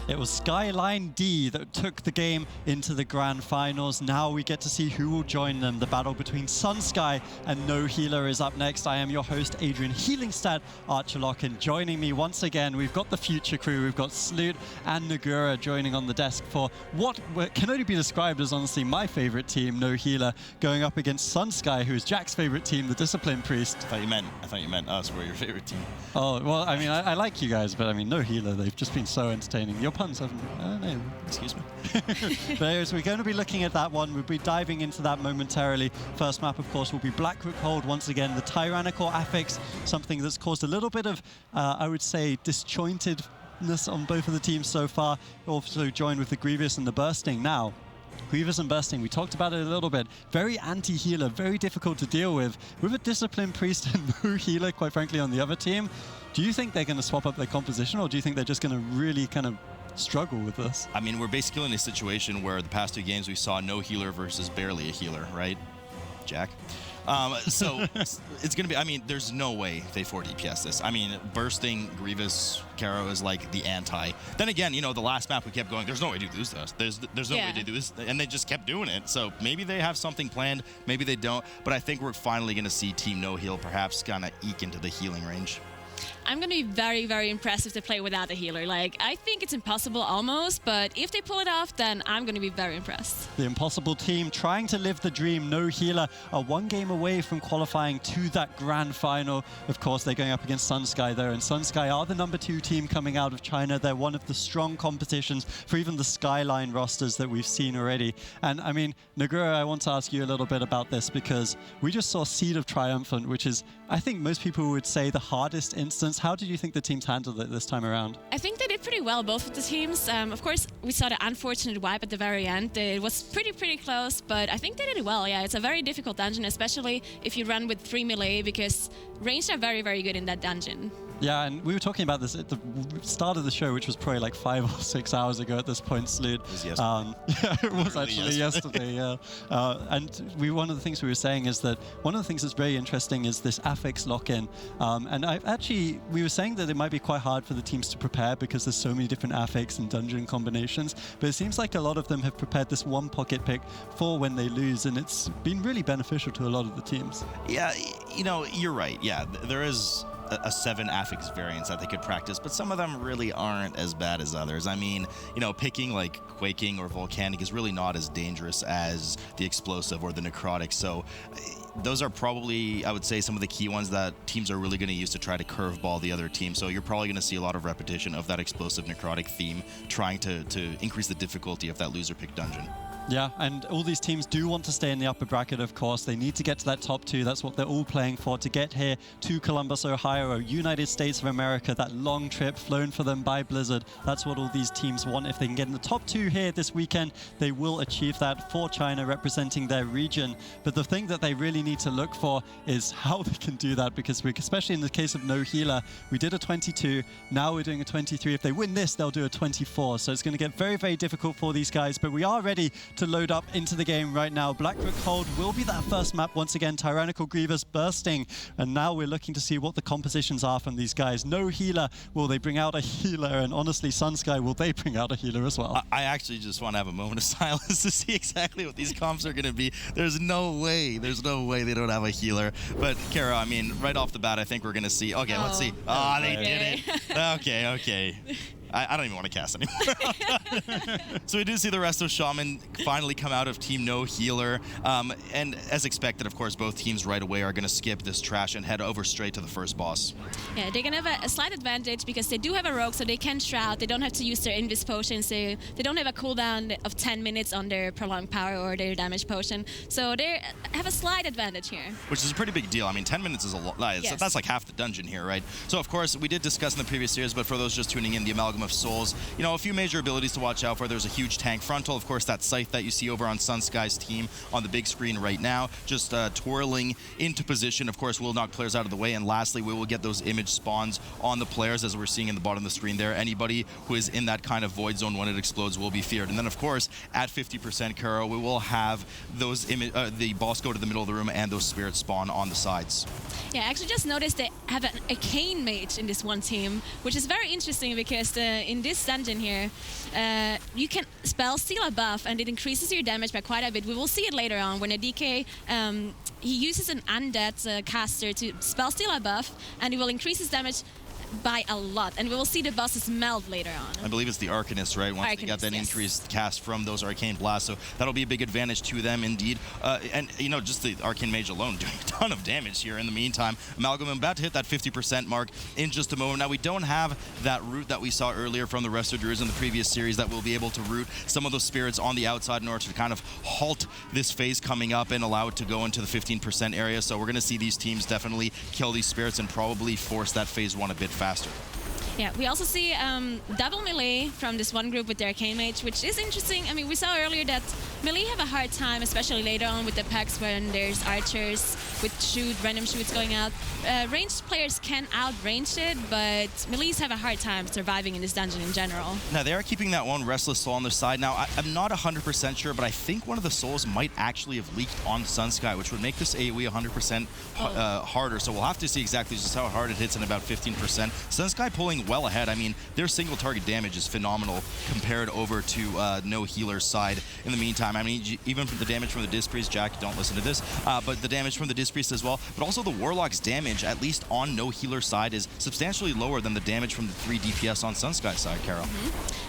It was Skyline D that took the game into the grand finals. Now we get to see who will join them. The battle between SunSky and NoHealer is up next. I am your host, Adrian Healingstad Archerlock, and joining me once again, we've got the future crew. We've got Sloot and Nagura joining on the desk for what can only be described as honestly my favorite team, NoHealer, going up against SunSky, who is Jack's favorite team, the Discipline Priest. I thought you meant us. We're your favorite team. Oh, well, I mean, I like you guys, but I mean, NoHealer, they've just been so entertaining. Your puns haven't, I don't know. Excuse me. But anyways, we're going to be looking at that one. We'll be diving into that momentarily. First map, of course, will be Blackroot Hold once again, the tyrannical affix, something that's caused a little bit of, I would say, disjointedness on both of the teams so far. Also joined with the Grievous and the Bursting now. Grievous and Bursting, we talked about it a little bit. Very anti-healer, very difficult to deal with. With a Discipline Priest and no healer, quite frankly, on the other team, do you think they're going to swap up their composition, or do you think they're just going to really kind of struggle with this? I mean, we're basically in a situation where the past two games we saw no healer versus barely a healer, right, Jack? So it's going to be, I mean, there's no way they 4 DPS this. I mean, Bursting, Grievous, Caro is like the anti. Then again, you know, the last map we kept going, there's no way to do this. There's no way to do this. And they just kept doing it. So maybe they have something planned. Maybe they don't. But I think we're finally going to see Team No Heal perhaps kind of eke into the healing range. I'm going to be very, very impressed if they play without a healer. Like, I think it's impossible almost, but if they pull it off, then I'm going to be very impressed. The impossible team trying to live the dream. No healer are 1 game away from qualifying to that grand final. Of course, they're going up against SunSky though, and SunSky are the #2 team coming out of China. They're one of the strong competitions for even the Skyline rosters that we've seen already. And I mean, Nagura, I want to ask you a little bit about this because we just saw Seed of Triumphant, which is, I think most people would say, the hardest instance. How did you think the teams handled it this time around? I think they did pretty well, both of the teams. Of course, we saw the unfortunate wipe at the very end. It was pretty close, but I think they did it well. Yeah, it's a very difficult dungeon, especially if you run with 3 melee, because ranged are very, very good in that dungeon. Yeah, and we were talking about this at the start of the show, which was probably like 5 or 6 hours ago at this point, Sloot. It was yesterday. Yeah, it was actually yesterday, yeah. And one of the things we were saying is that one of the things that's very interesting is this affix lock-in. And we were saying that it might be quite hard for the teams to prepare because there's so many different affix and dungeon combinations. But it seems like a lot of them have prepared this one pocket pick for when they lose, and it's been really beneficial to a lot of the teams. Yeah, you know, you're right. Yeah, there is a 7 affix variants that they could practice, but some of them really aren't as bad as others. I mean, you know, picking like Quaking or Volcanic is really not as dangerous as the Explosive or the Necrotic. So those are probably, I would say, some of the key ones that teams are really going to use to try to curveball the other team. So you're probably going to see a lot of repetition of that Explosive Necrotic theme, trying to increase the difficulty of that loser pick dungeon. Yeah, and all these teams do want to stay in the upper bracket, of course. They need to get to that top 2. That's what they're all playing for, to get here to Columbus, Ohio, United States of America, that long trip flown for them by Blizzard. That's what all these teams want. If they can get in the top 2 here this weekend, they will achieve that for China, representing their region. But the thing that they really need to look for is how they can do that, because especially in the case of No Healer, we did a 22, now we're doing a 23. If they win this, they'll do a 24. So it's going to get very, very difficult for these guys, but we are ready to load up into the game right now. Blackroot Hold will be that first map once again. Tyrannical Grievous Bursting, and now we're looking to see what the compositions are from these guys. No healer, will they bring out a healer? And honestly, SunSky, will they bring out a healer as well? I actually just want to have a moment of silence to see exactly what these comps are going to be. There's no way they don't have a healer. But Kara, I mean, right off the bat, I think we're going to see. Okay, let's see. Oh, they did it. Okay. I don't even want to cast anymore. So we do see the rest of Shaman finally come out of Team No Healer. And as expected, of course, both teams right away are going to skip this trash and head over straight to the first boss. Yeah, they're going to have a slight advantage because they do have a rogue, so they can shroud. They don't have to use their Invis potion, so they don't have a cooldown of 10 minutes on their prolonged power or their damage potion. So they have a slight advantage here. Which is a pretty big deal. I mean, 10 minutes is a lot. Yes. That's like half the dungeon here, right? So, of course, we did discuss in the previous series, but for those just tuning in, the Amalgam of Souls, you know, a few major abilities to watch out for. There's a huge tank frontal, of course, that scythe that you see over on SunSky's team on the big screen right now, just twirling into position, of course, will knock players out of the way. And lastly, we will get those image spawns on the players, as we're seeing in the bottom of the screen there. Anybody who is in that kind of void zone when it explodes will be feared. And then, of course, at 50% Kuro, we will have those the boss go to the middle of the room and those spirits spawn on the sides. Yeah, I actually just noticed they have an arcane mage in this one team, which is very interesting because in this dungeon here, you can spell Steal a buff, and it increases your damage by quite a bit. We will see it later on when a DK, he uses an undead caster to spell Steal a buff, and it will increase his damage by a lot, and we will see the bosses melt later on. I believe it's the Arcanist, right? Once they got that increased cast from those Arcane Blasts, so that'll be a big advantage to them indeed. And, you know, just the Arcane Mage alone doing a ton of damage here in the meantime. Amalgam about to hit that 50% mark in just a moment. Now, we don't have that root that we saw earlier from the rest of Druids in the previous series that will be able to root some of those spirits on the outside in order to kind of halt this phase coming up and allow it to go into the 15% area. So we're going to see these teams definitely kill these spirits and probably force that phase 1 a bit faster. Yeah, we also see double melee from this one group with their Arcane Mage, which is interesting. I mean, we saw earlier that melee have a hard time, especially later on with the packs when there's archers with random shoots going out. Ranged players can outrange it, but melees have a hard time surviving in this dungeon in general. Now, they are keeping that one Restless Soul on their side. Now, I'm not 100% sure, but I think one of the souls might actually have leaked on Sunsky, which would make this AoE 100% harder. So we'll have to see exactly just how hard it hits in about 15%. Sunsky pulling well ahead. I mean, their single target damage is phenomenal compared over to NoHealer's side. In the meantime, I mean, even the damage from the Disc Priest, Jack, don't listen to this, but the damage from the Disc Priest as well, but also the Warlock's damage, at least on NoHealer's side, is substantially lower than the damage from the 3 DPS on Sunsky's side, Carol.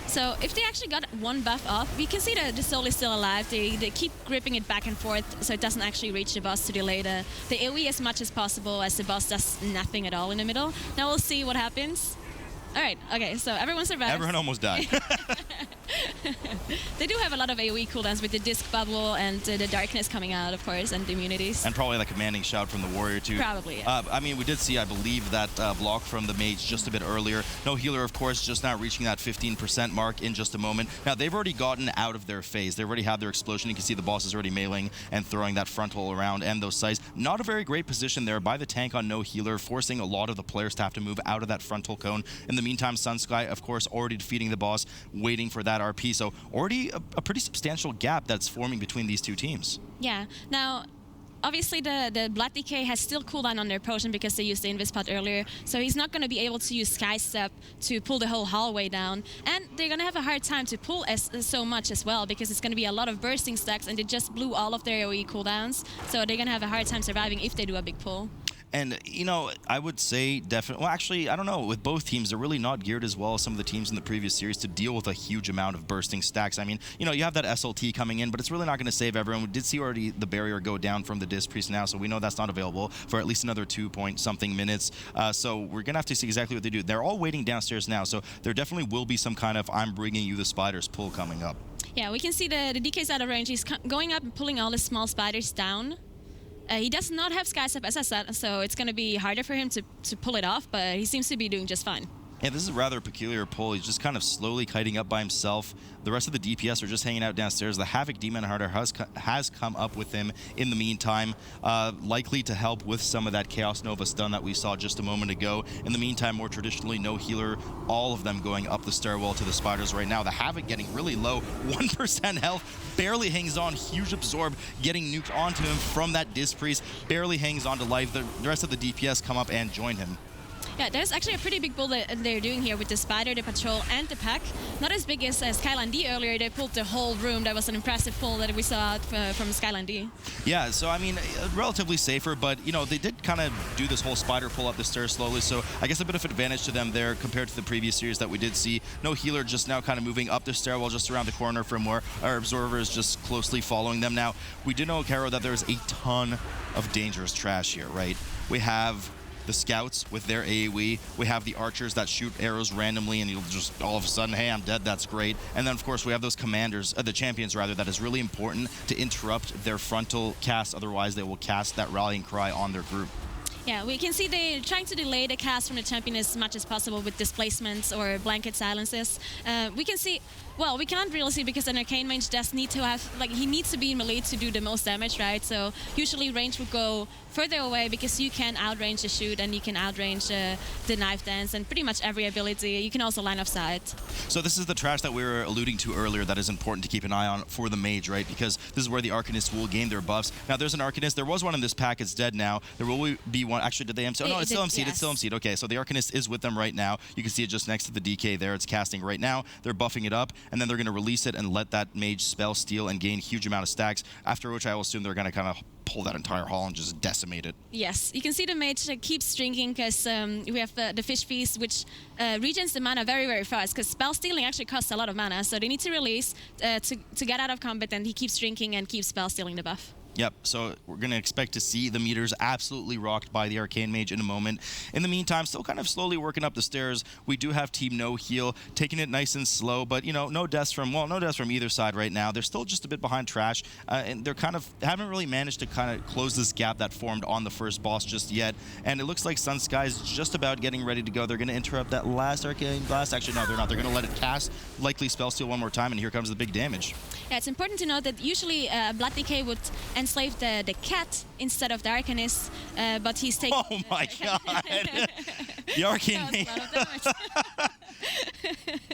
So if they actually got one buff off, we can see that the soul is still alive. They keep gripping it back and forth so it doesn't actually reach the boss to delay the AoE as much as possible, as the boss does nothing at all in the middle. Now we'll see what happens. All right, okay, so everyone survived. Everyone almost died. They do have a lot of AoE cooldowns with the disc bubble and the darkness coming out, of course, and the immunities. And probably that commanding shout from the warrior, too. Probably, yeah. I mean, we did see, I believe, that block from the mage just a bit earlier. NoHealer, of course, just now reaching that 15% mark in just a moment. Now, they've already gotten out of their phase. They've already had their explosion. You can see the boss is already meleeing and throwing that frontal around and those sights. Not a very great position there by the tank on NoHealer, forcing a lot of the players to have to move out of that frontal cone. In the meantime, Sunsky, of course, already defeating the boss, waiting for that RP. So already a pretty substantial gap that's forming between these two teams. Yeah. Now, obviously, the Blood Decay has still cooldown on their potion because they used the Invis pot earlier, so he's not going to be able to use Sky Step to pull the whole hallway down. And they're going to have a hard time to pull so much as well, because it's going to be a lot of bursting stacks, and they just blew all of their AoE cooldowns, so they're going to have a hard time surviving if they do a big pull. And, you know, I would say definitely, well, actually, I don't know, with both teams, they're really not geared as well as some of the teams in the previous series to deal with a huge amount of bursting stacks. I mean, you know, you have that SLT coming in, but it's really not going to save everyone. We did see already the barrier go down from the Disc Priest now, so we know that's not available for at least another 2-point-something minutes. So we're going to have to see exactly what they do. They're all waiting downstairs now, so there definitely will be some kind of I'm bringing you the spiders pull coming up. Yeah, we can see the DK's out of range. He's going up and pulling all the small spiders down. He does not have Sky Step, as I said, so it's going to be harder for him to pull it off, but he seems to be doing just fine. Yeah, this is a rather peculiar pull. He's just kind of slowly kiting up by himself. The rest of the DPS are just hanging out downstairs. The Havoc Demon Hunter has come up with him in the meantime, likely to help with some of that Chaos Nova stun that we saw just a moment ago. In the meantime, more traditionally, NoHealer, all of them going up the stairwell to the spiders right now. The Havoc getting really low, 1% health, barely hangs on. Huge absorb, getting nuked onto him from that Disc Priest, barely hangs on to life. The rest of the DPS come up and join him. Yeah, there's actually a pretty big pull that they're doing here with the Spider, the Patrol, and the Pack. Not as big as Skyline D earlier. They pulled the whole room. That was an impressive pull that we saw from Skyline D. Yeah, so I mean, relatively safer, but you know, they did kind of do this whole spider pull up the stairs slowly, so I guess a bit of advantage to them there compared to the previous series that we did see. NoHealer just now kind of moving up the stairwell just around the corner from where our Absorber is just closely following them. Now, we do know, Caro, that there's a ton of dangerous trash here, right? We have the scouts with their AoE. We have the archers that shoot arrows randomly and you'll just all of a sudden, hey, I'm dead, that's great. And then of course we have those commanders, the champions rather, that is really important to interrupt their frontal cast, otherwise they will cast that rallying cry on their group. Yeah, we can see they're trying to delay the cast from the champion as much as possible with displacements or blanket silences. We can see, well, we can't really see because an Arcane Mage does need to have, like, he needs to be in melee to do the most damage, right? So usually range would go further away because you can outrange the shoot and you can outrange the knife dance and pretty much every ability. You can also line of sight. So this is the trash that we were alluding to earlier that is important to keep an eye on for the mage, right? Because this is where the Arcanists will gain their buffs. Now there's an Arcanist. There was one in this pack. It's dead now. There will be one. Actually, did they MC? Oh, no, it's still MC. It's still MC. Okay, so the Arcanist is with them right now. You can see it just next to the DK there. It's casting right now. They're buffing it up, and then they're going to release it and let that mage spell steal and gain a huge amount of stacks, after which I will assume they're going to kind of pull that entire hall and just decimate it. Yes, you can see the mage keeps drinking because we have the Fish Feast, which regens the mana very, very fast, because spell stealing actually costs a lot of mana, so they need to release to get out of combat, and he keeps drinking and keeps spell stealing the buff. Yep, so we're going to expect to see the meters absolutely rocked by the Arcane Mage in a moment. In the meantime, still kind of slowly working up the stairs. We do have Team No Heal taking it nice and slow, but, you know, no deaths from either side right now. They're still just a bit behind Trash, and they're kind of haven't really managed to kind of close this gap that formed on the first boss just yet. And it looks like Sunsky is just about getting ready to go. They're going to interrupt that last Arcane Blast. Actually, no, they're not. They're going to let it cast, likely spell steal one more time, and here comes the big damage. Yeah, it's important to note that usually Blood DK would enslave the cat instead of the Arcanist, but he's taking... Oh my god! The Arcane Mage...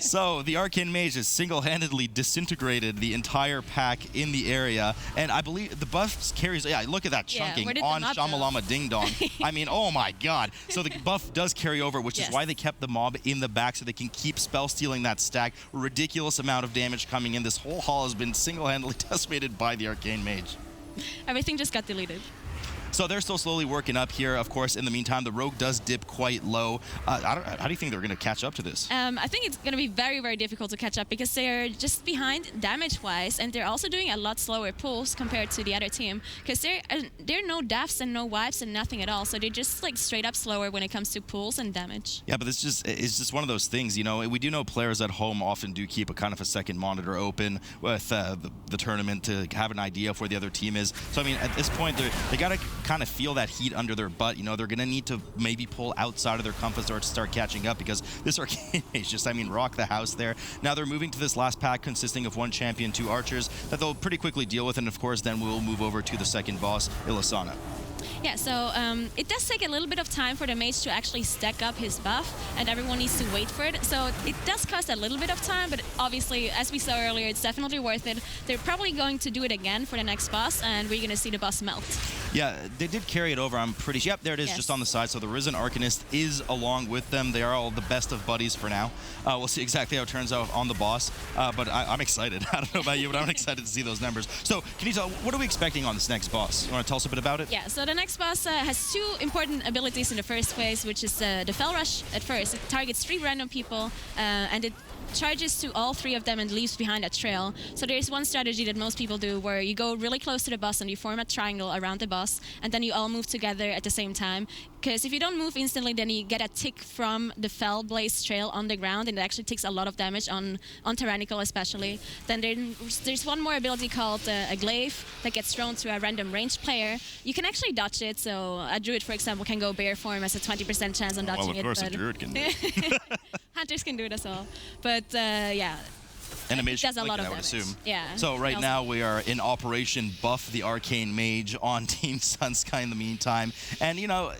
So, the Arcane Mage has single-handedly disintegrated the entire pack in the area, and I believe the buff carries... Yeah, look at that chunking on Shamalama Ding Dong. I mean, oh my god. So the buff does carry over, which is why they kept the mob in the back, so they can keep spell stealing that stack. Ridiculous amount of damage coming in. This whole hall has been single-handedly decimated by the Arcane Mage. Everything just got deleted. So they're still slowly working up here. Of course, in the meantime, the Rogue does dip quite low. How do you think they're going to catch up to this? I think it's going to be very, very difficult to catch up because they're just behind damage-wise, and they're also doing a lot slower pulls compared to the other team because there are no deaths and no wipes and nothing at all. So they're just like straight up slower when it comes to pulls and damage. Yeah, but it's just one of those things, you know. We do know players at home often do keep a kind of a second monitor open with the tournament to have an idea of where the other team is. So I mean, at this point, they got to kind of feel that heat under their butt. You know, they're going to need to maybe pull outside of their comfort zone to start catching up because this Arcane Mage just, I mean, rock the house there. Now they're moving to this last pack consisting of 1 champion, 2 archers that they'll pretty quickly deal with, and of course then we'll move over to the second boss, Ilisana. Yeah, so it does take a little bit of time for the mage to actually stack up his buff, and everyone needs to wait for it. So it does cost a little bit of time, but obviously, as we saw earlier, it's definitely worth it. They're probably going to do it again for the next boss, and we're going to see the boss melt. Yeah, they did carry it over. I'm pretty sure. Yep, there it is, just on the side. So the Risen Arcanist is along with them. They are all the best of buddies for now. We'll see exactly how it turns out on the boss, but I'm excited. I don't know about you, but I'm excited to see those numbers. So can you tell, what are we expecting on this next boss? You want to tell us a bit about it? Yeah, so the next boss has 2 important abilities in the first phase, which is the Fell Rush at first. It targets 3 random people, and it charges to all 3 of them and leaves behind a trail. So there's one strategy that most people do where you go really close to the boss and you form a triangle around the boss, and then you all move together at the same time. Because if you don't move instantly, then you get a tick from the Fell Blaze trail on the ground, and it actually takes a lot of damage on Tyrannical especially. Then there's one more ability called a Glaive that gets thrown to a random ranged player. You can actually dodge it, so a Druid, for example, can go bear form as a 20% chance on dodging it. Well, of course a Druid can do it. Hunters can do it as well. But yeah. And a mage does a lot of I would damage. assume. Yeah. So right now we are in Operation Buff the Arcane Mage on Team Sunsky in the meantime. And, you know,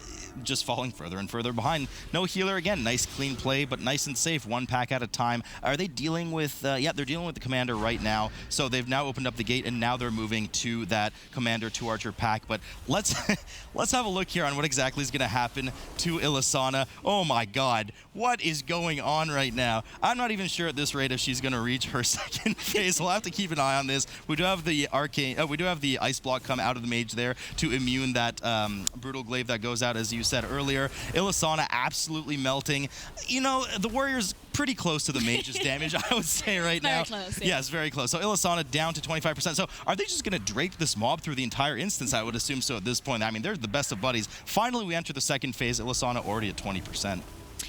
just falling further and further behind. No healer again. Nice clean play, but nice and safe. 1 pack at a time. Are they dealing with... yeah, they're dealing with the commander right now. So they've now opened up the gate, and now they're moving to that commander 2 archer pack. But let's have a look here on what exactly is going to happen to Ilisana. Oh my god. What is going on right now? I'm not even sure at this rate if she's going to reach her second phase. We'll have to keep an eye on this. We do have the we do have the ice block come out of the mage there to immune that brutal glaive that goes out, as you said earlier. Ilisana absolutely melting. You know, the Warriors pretty close to the mage's damage, I would say right now. Very close. Yeah. Yes, very close. So Ilisana down to 25%. So are they just going to drape this mob through the entire instance? I would assume so at this point. I mean, they're the best of buddies. Finally, we enter the second phase. Ilisana already at 20%.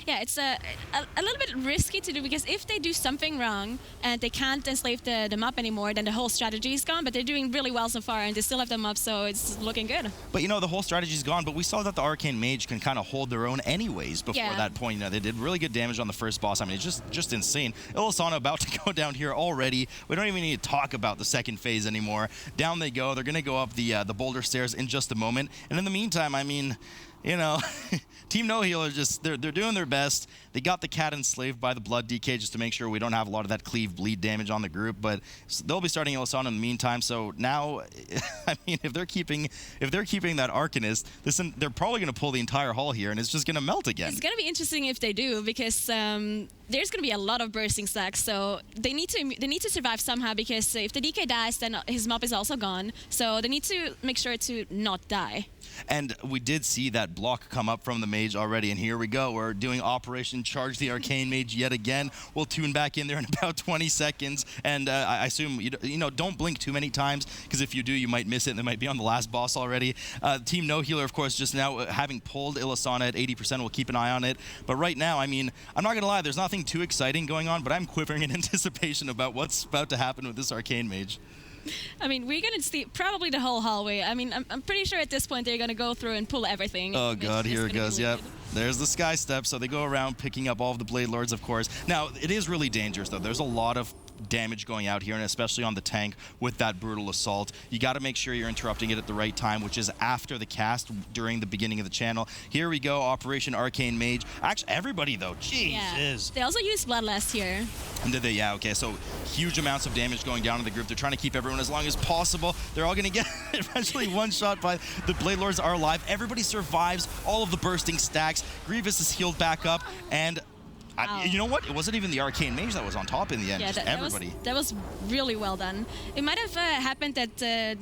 Yeah, it's a little bit risky to do because if they do something wrong and they can't enslave the mob anymore, then the whole strategy is gone. But they're doing really well so far, and they still have the mob, so it's looking good. But, you know, the whole strategy is gone, but we saw that the Arcane Mage can kind of hold their own anyways before that point. You know, they did really good damage on the first boss. I mean, it's just insane. Ilisana about to go down here already. We don't even need to talk about the second phase anymore. Down they go. They're going to go up the boulder stairs in just a moment. And in the meantime, I mean... you know, Team NoHealer just, they're doing their best. They got the cat enslaved by the blood DK just to make sure we don't have a lot of that cleave bleed damage on the group, but they'll be starting Ilisana in the meantime. So now, I mean, if they're keeping that Arcanist, they're probably going to pull the entire hull here, and it's just going to melt again. It's going to be interesting if they do, because there's going to be a lot of bursting stacks, so they need to survive somehow, because if the DK dies, then his mob is also gone. So they need to make sure to not die. And we did see that block come up from the mage already, and here we go. We're doing Operation Charge the Arcane Mage yet again. We'll tune back in there in about 20 seconds, and I assume, you know, don't blink too many times, because if you do, you might miss it, and they might be on the last boss already. Team NoHealer, of course, just now having pulled Ilisana at 80%, we'll keep an eye on it. But right now, I mean, I'm not going to lie, there's nothing too exciting going on, but I'm quivering in anticipation about what's about to happen with this Arcane Mage. I mean, we're going to see probably the whole hallway. I mean, I'm pretty sure at this point they're going to go through and pull everything. Oh god, here it goes. Yep. There's the Sky Step, so they go around picking up all of the Blade Lords, of course. Now, it is really dangerous, though. There's a lot of damage going out here, and especially on the tank with that brutal assault. You got to make sure you're interrupting it at the right time, which is after the cast during the beginning of the channel. Here we go, Operation Arcane Mage. Actually, everybody, though. Jesus. Yeah. They also used Bloodlust here. And did they? Yeah, okay. So huge amounts of damage going down in the group. They're trying to keep everyone as long as possible. They're all going to get eventually one shot by the Blade Lords are alive. Everybody survives all of the bursting stacks. Grievous is healed back up, and you know what? It wasn't even the Arcane Mage that was on top in the end. Yeah, just everybody. That was really well done. It might have happened that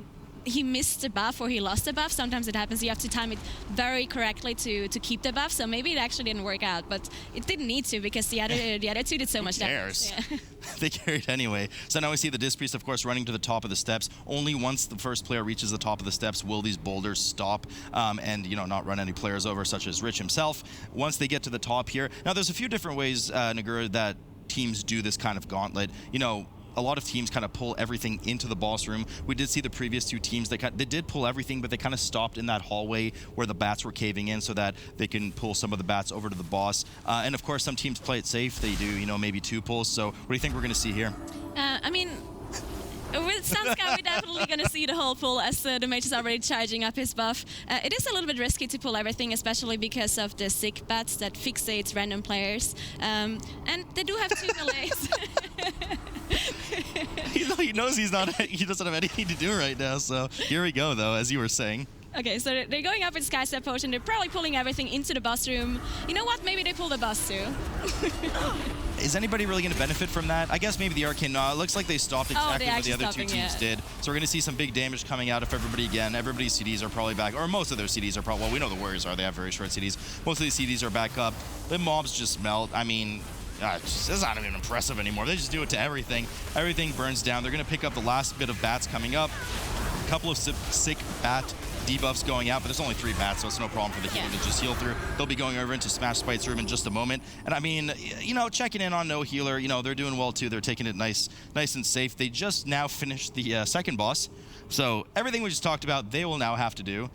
he missed the buff or he lost the buff. Sometimes it happens. You have to time it very correctly to keep the buff. So maybe it actually didn't work out, but it didn't need to, because the other two did so much damage. Yeah. They carried anyway. So now we see the Disc Priest, of course, running to the top of the steps. Only once the first player reaches the top of the steps will these boulders stop and, you know, not run any players over, such as Rich himself. Once they get to the top here. Now, there's a few different ways, Nagura, that teams do this kind of gauntlet. You know, a lot of teams kind of pull everything into the boss room. We did see the previous two teams they did pull everything, but they kind of stopped in that hallway where the bats were caving in so that they can pull some of the bats over to the boss. And of course, some teams play it safe. They do, you know, maybe 2 pulls. So what do you think we're going to see here? I mean, with Sunsky, we're definitely going to see the whole pull, as the mage is already charging up his buff. It is a little bit risky to pull everything, especially because of the sick bats that fixates random players. And they do have 2 melees. He knows he doesn't have anything to do right now, so here we go, though, as you were saying. Okay, so they're going up with Sky Step Potion. They're probably pulling everything into the boss room. You know what? Maybe they pull the boss too. Is anybody really going to benefit from that? I guess maybe the Arcane. No, it looks like they stopped exactly what the other 2 teams did. So we're going to see some big damage coming out of everybody again. Everybody's CDs are probably back, or most of their CDs are probably, well, we know the Warriors are. They have very short CDs. Most of these CDs are back up. The mobs just melt. I mean, it's not even impressive anymore. They just do it to everything. Everything burns down. They're going to pick up the last bit of bats coming up. A couple of sick bat debuffs going out, but there's only 3 bats, so it's no problem for the healer to just heal through. They'll be going over into Smash Spite's room in just a moment. And I mean, you know, checking in on NoHealer, you know, they're doing well too. They're taking it nice and safe. They just now finished the second boss. So everything we just talked about, they will now have to do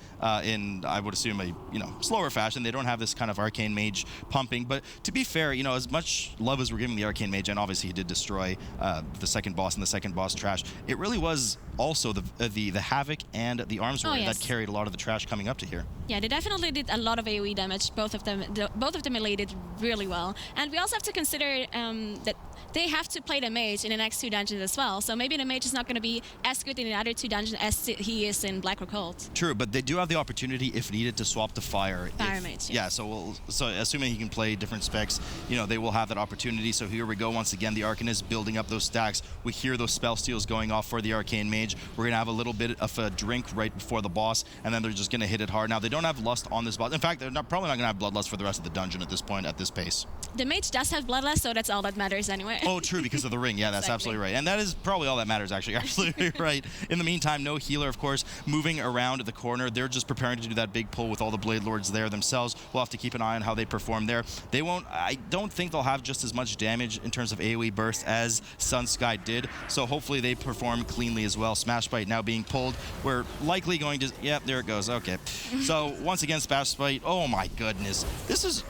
in, I would assume, a slower fashion. They don't have this kind of Arcane Mage pumping. But to be fair, you know, as much love as we're giving the Arcane Mage, and obviously he did destroy the second boss and the second boss trash, it really was also the Havoc and the Arms Warrior that carried a lot of the trash coming up to here. Yeah, they definitely did a lot of AoE damage. Both of them melee did really well. And we also have to consider that they have to play the mage in the next 2 dungeons as well. So maybe the mage is not going to be as good in the other 2 dungeons as he is in Blackrock Hold. True, but they do have the opportunity, if needed, to swap to Fire. Mage. Yeah, so assuming he can play different specs, you know, they will have that opportunity. So here we go once again. The Arcanist building up those stacks. We hear those spell steals going off for the Arcane Mage. We're going to have a little bit of a drink right before the boss, and then they're just going to hit it hard. Now, they don't have Lust on this boss. In fact, they're probably not going to have Bloodlust for the rest of the dungeon at this point, at this pace. The mage does have Bloodlust, so that's all that matters anyway. Oh, true, because of the ring. Yeah, that's absolutely right. And that is probably all that matters, actually. Absolutely right. In the meantime, NoHealer, of course, moving around the corner. They're just preparing to do that big pull with all the Blade Lords there themselves. We'll have to keep an eye on how they perform there. They won't, I don't think they'll have just as much damage in terms of AoE burst as Sunsky did. So hopefully they perform cleanly as well. Smash Bite now being pulled. We're likely going to, yep, there it goes. Okay. So once again, Smash Bite. Oh my goodness. This is,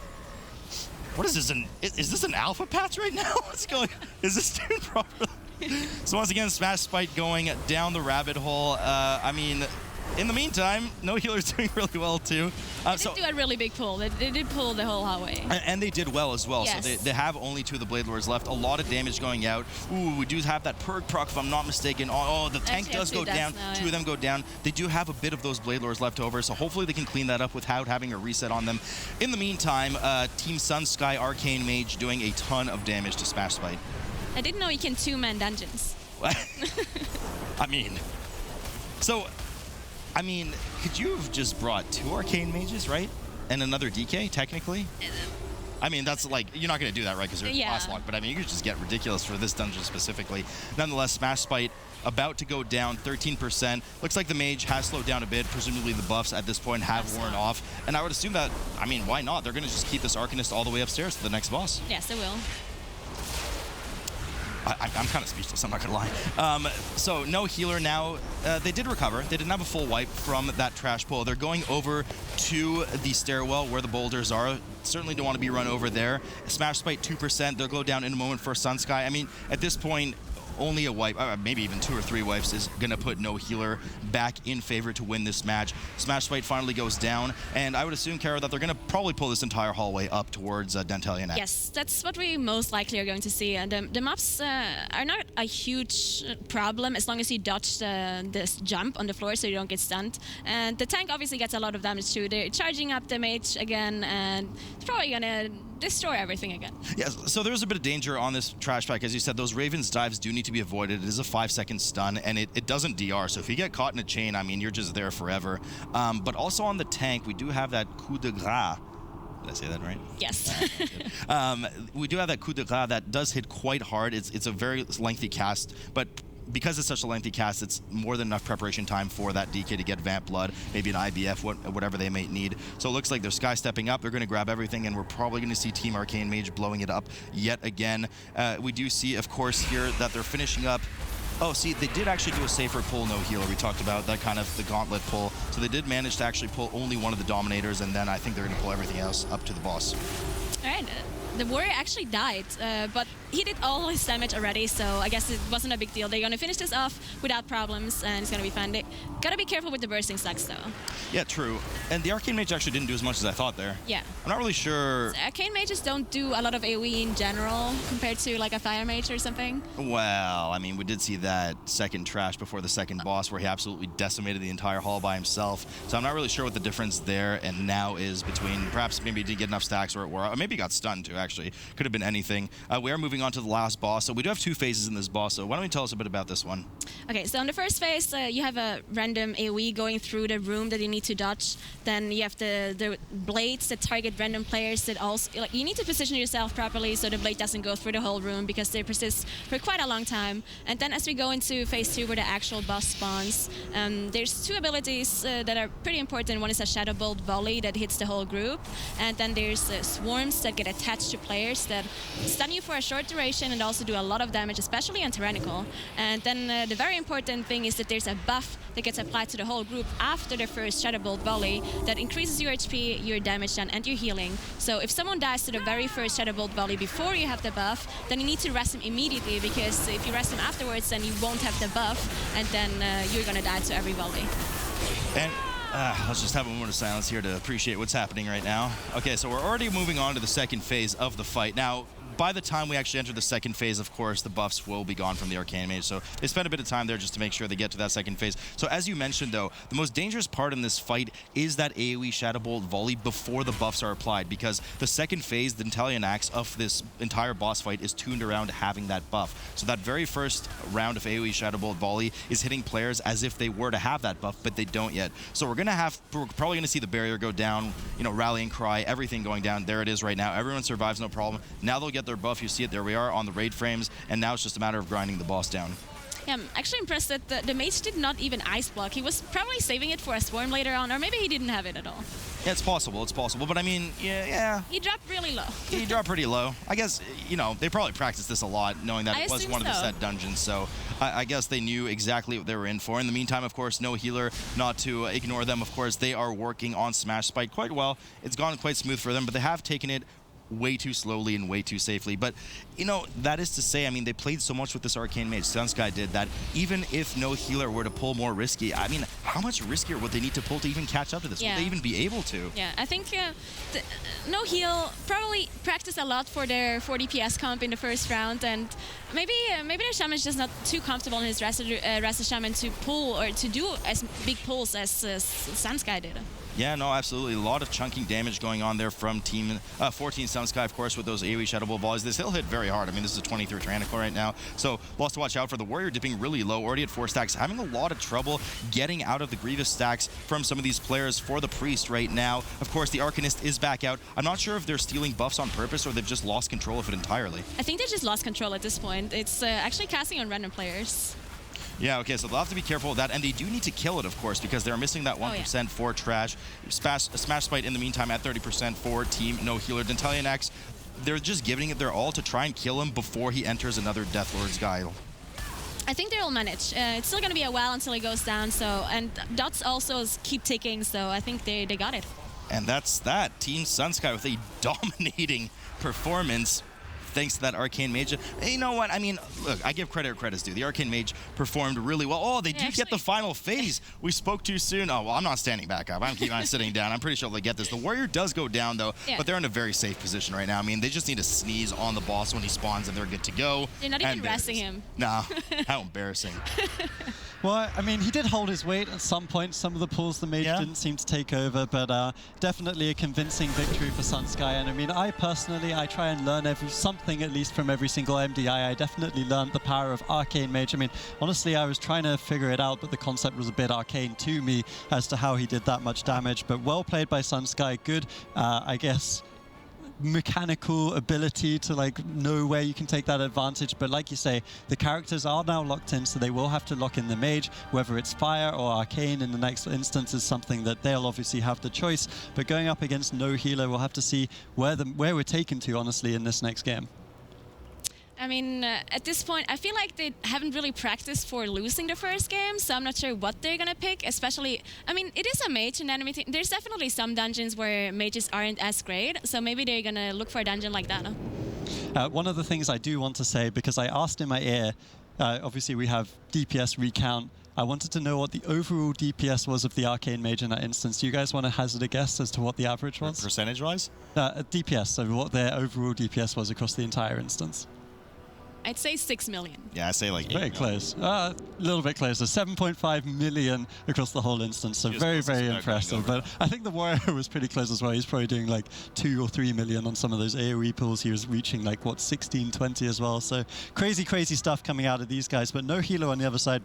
what is this? Is this an alpha patch right now? What's going? Is this tuned properly? So once again, Smash Spite going down the rabbit hole. I mean, in the meantime, NoHealer's doing really well too. They did do a really big pull. They did pull the whole hallway. And they did well as well. Yes. So they have only 2 of the Blade Lords left. A lot of damage going out. Ooh, we do have that perk proc, if I'm not mistaken. Oh, the tank does go down. Now, 2 of them go down. They do have a bit of those Blade Lords left over, so hopefully they can clean that up without having a reset on them. In the meantime, Team Sunsky Arcane Mage doing a ton of damage to Smash Spite. I didn't know you can 2-man dungeons. I mean, could you have just brought 2 Arcane Mages, right? And another DK, technically? I mean, that's like, you're not going to do that, right? Because there's class lock, but I mean, you could just get ridiculous for this dungeon specifically. Nonetheless, Smash Spite about to go down 13%. Looks like the mage has slowed down a bit. Presumably the buffs at this point have worn off. And I would assume that, I mean, why not? They're going to just keep this Arcanist all the way upstairs to the next boss. Yes, they will. I'm kind of speechless, I'm not going to lie. So NoHealer now, they did recover. They didn't have a full wipe from that trash pull. They're going over to the stairwell where the boulders are. Certainly don't want to be run over there. Smash Spite 2%. They'll go down in a moment for Sunsky. I mean, at this point, only a wipe, maybe even 2 or 3 wipes, is going to put NoHealer back in favor to win this match. Smash Spite finally goes down, and I would assume, Kara, that they're going to probably pull this entire hallway up towards Dentalian. Yes, that's what we most likely are going to see. And the maps are not a huge problem as long as you dodge this jump on the floor so you don't get stunned. And the tank obviously gets a lot of damage too. They're charging up the mage again, and it's probably going to destroy everything again. Yes, so there's a bit of danger on this trash pack. As you said, those Raven's dives do need to be avoided. It is a 5-second stun, and it doesn't DR, so if you get caught in a chain, I mean, you're just there forever. But also on the tank, we do have that coup de grace. Did I say that right? Yes. We do have that coup de grace that does hit quite hard. It's a very lengthy cast, but because it's such a lengthy cast, it's more than enough preparation time for that DK to get Vamp Blood, maybe an IBF, whatever they may need. So it looks like they're Sky stepping up. They're going to grab everything, and we're probably going to see Team Arcane Mage blowing it up yet again. We do see, of course, here that they're finishing up. Oh, see, they did actually do a safer pull, NoHealer. We talked about that kind of the gauntlet pull. So they did manage to actually pull only one of the Dominators, and then I think they're going to pull everything else up to the boss. All right. The warrior actually died, but he did all his damage already, so I guess it wasn't a big deal. They're going to finish this off without problems, and it's going to be fun. They got to be careful with the bursting slugs, though. Yeah, true. And the Arcane Mage actually didn't do as much as I thought there. Yeah. I'm not really sure. Arcane Mages don't do a lot of AoE in general compared to like a Fire Mage or something. Well, I mean, we did see that second trash before the second boss where he absolutely decimated the entire hall by himself. So I'm not really sure what the difference there and now is between perhaps maybe he didn't get enough stacks or maybe he got stunned too, actually. Could have been anything. We are moving on to the last boss. So we do have 2 phases in this boss. So why don't you tell us a bit about this one? Okay, so in the first phase, you have a random AoE going through the room that you need to dodge. Then you have the blades that target random players that also, like, you need to position yourself properly so the blade doesn't go through the whole room because they persist for quite a long time. And then as we go into phase 2 where the actual boss spawns, there's 2 abilities that are pretty important. One is a Shadow Bolt Volley that hits the whole group. And then there's swarms that get attached to players that stun you for a short duration and also do a lot of damage, especially on Tyrannical. And then the very important thing is that there's a buff that gets applied to the whole group after the first Shadow Bolt Volley that increases your HP, your damage done, and your healing. So if someone dies to the very first Shadow Bolt Volley before you have the buff, then you need to rest him immediately, because if you rest him afterwards, then you won't have the buff, and then you're gonna die to every volley. And let's just have a moment of silence here to appreciate what's happening right now. Okay, so we're already moving on to the second phase of the fight. Now, by the time we actually enter the second phase, of course, the buffs will be gone from the Arcane Mage. So they spend a bit of time there just to make sure they get to that second phase. So as you mentioned, though, the most dangerous part in this fight is that AoE Shadow Bolt Volley before the buffs are applied, because the second phase, the Dentalian Axe of this entire boss fight, is tuned around having that buff. So that very first round of AoE Shadow Bolt Volley is hitting players as if they were to have that buff, but they don't yet. So we're probably going to see the barrier go down, you know, rallying cry, everything going down. There it is right now. Everyone survives, no problem. Now they'll get their buff. You see it, there we are on the raid frames, and now it's just a matter of grinding the boss down. Yeah, I'm actually impressed that the mage did not even ice block. He was probably saving it for a swarm later on, or maybe he didn't have it at all. Yeah, it's possible, but I mean, yeah. He dropped really low. He dropped pretty low. I guess, you know, they probably practiced this a lot, knowing that it was one of the set dungeons, so I guess they knew exactly what they were in for. In the meantime, of course, NoHealer, not to ignore them, of course, they are working on Smash Spite quite well. It's gone quite smooth for them, but they have taken it way too slowly and way too safely. But, you know, that is to say, I mean, they played so much with this Arcane Mage, Sunsky did, that even if NoHealer were to pull more risky, I mean, how much riskier would they need to pull to even catch up to this? Yeah. Would they even be able to? Yeah, I think NoHeal probably practiced a lot for their 4 DPS comp in the first round, and maybe their shaman is just not too comfortable in his Rest Shaman to pull or to do as big pulls as Sunsky did. Yeah, no, absolutely. A lot of chunking damage going on there from Team 14 Sunsky, of course, with those AoE Shadow Ball volleys. This hill hit very hard. I mean, this is a 23 Tyrannical right now, so lots to watch out for. The Warrior dipping really low, already at 4 stacks, having a lot of trouble getting out of the Grievous stacks from some of these players for the Priest right now. Of course, the Arcanist is back out. I'm not sure if they're stealing buffs on purpose or they've just lost control of it entirely. I think they just lost control at this point. It's actually casting on random players. Yeah, okay, so they'll have to be careful with that, and they do need to kill it, of course, because they're missing that 1% for Trash. Smash Spite in the meantime at 30% for Team NoHealer. Dentalianax, they're just giving it their all to try and kill him before he enters another Deathlord's Guile. I think they'll manage. It's still going to be a while until he goes down, so, and dots also keep ticking, so I think they got it. And that's that. Team Sunsky with a dominating performance, thanks to that Arcane Mage. And you know what? I mean, look, I give credit where credit's due. The Arcane Mage performed really well. Oh, they did get the final phase. We spoke too soon. Oh, well, I'm not standing back up. I'm keeping on sitting down. I'm pretty sure they'll get this. The Warrior does go down, though, but they're in a very safe position right now. I mean, they just need to sneeze on the boss when he spawns, and they're good to go. They're not even resting him. Nah, how embarrassing. Well, I mean, he did hold his weight at some point. Some of the pulls the Mage didn't seem to take over, but definitely a convincing victory for Sunsky. And I mean, I personally, I try and learn something at least from every single MDI. I definitely learned the power of Arcane Mage. I mean, honestly, I was trying to figure it out, but the concept was a bit arcane to me as to how he did that much damage. But well played by Sunsky. Good, I guess, mechanical ability to like know where you can take that advantage. But like you say, the characters are now locked in, so they will have to lock in the Mage. Whether it's Fire or Arcane in the next instance is something that they'll obviously have the choice. But going up against NoHealer, we'll have to see where we're taken to, honestly, in this next game. I mean, at this point, I feel like they haven't really practiced for losing the first game, so I'm not sure what they're going to pick, especially, I mean, it is a mage, and there's definitely some dungeons where mages aren't as great, so maybe they're going to look for a dungeon like that. One of the things I do want to say, because I asked in my ear, obviously we have DPS recount, I wanted to know what the overall DPS was of the Arcane Mage in that instance. Do you guys want to hazard a guess as to what the average was? Percentage-wise? DPS, so what their overall DPS was across the entire instance. I'd say 6 million. Yeah, I say like 8 very close. A little bit closer. 7.5 million across the whole instance. So very, very impressive. But I think the Warrior was pretty close as well. He's probably doing like 2 or 3 million on some of those AoE pulls. He was reaching like, what, 16, 20 as well. So crazy, crazy stuff coming out of these guys. But NoHealer on the other side,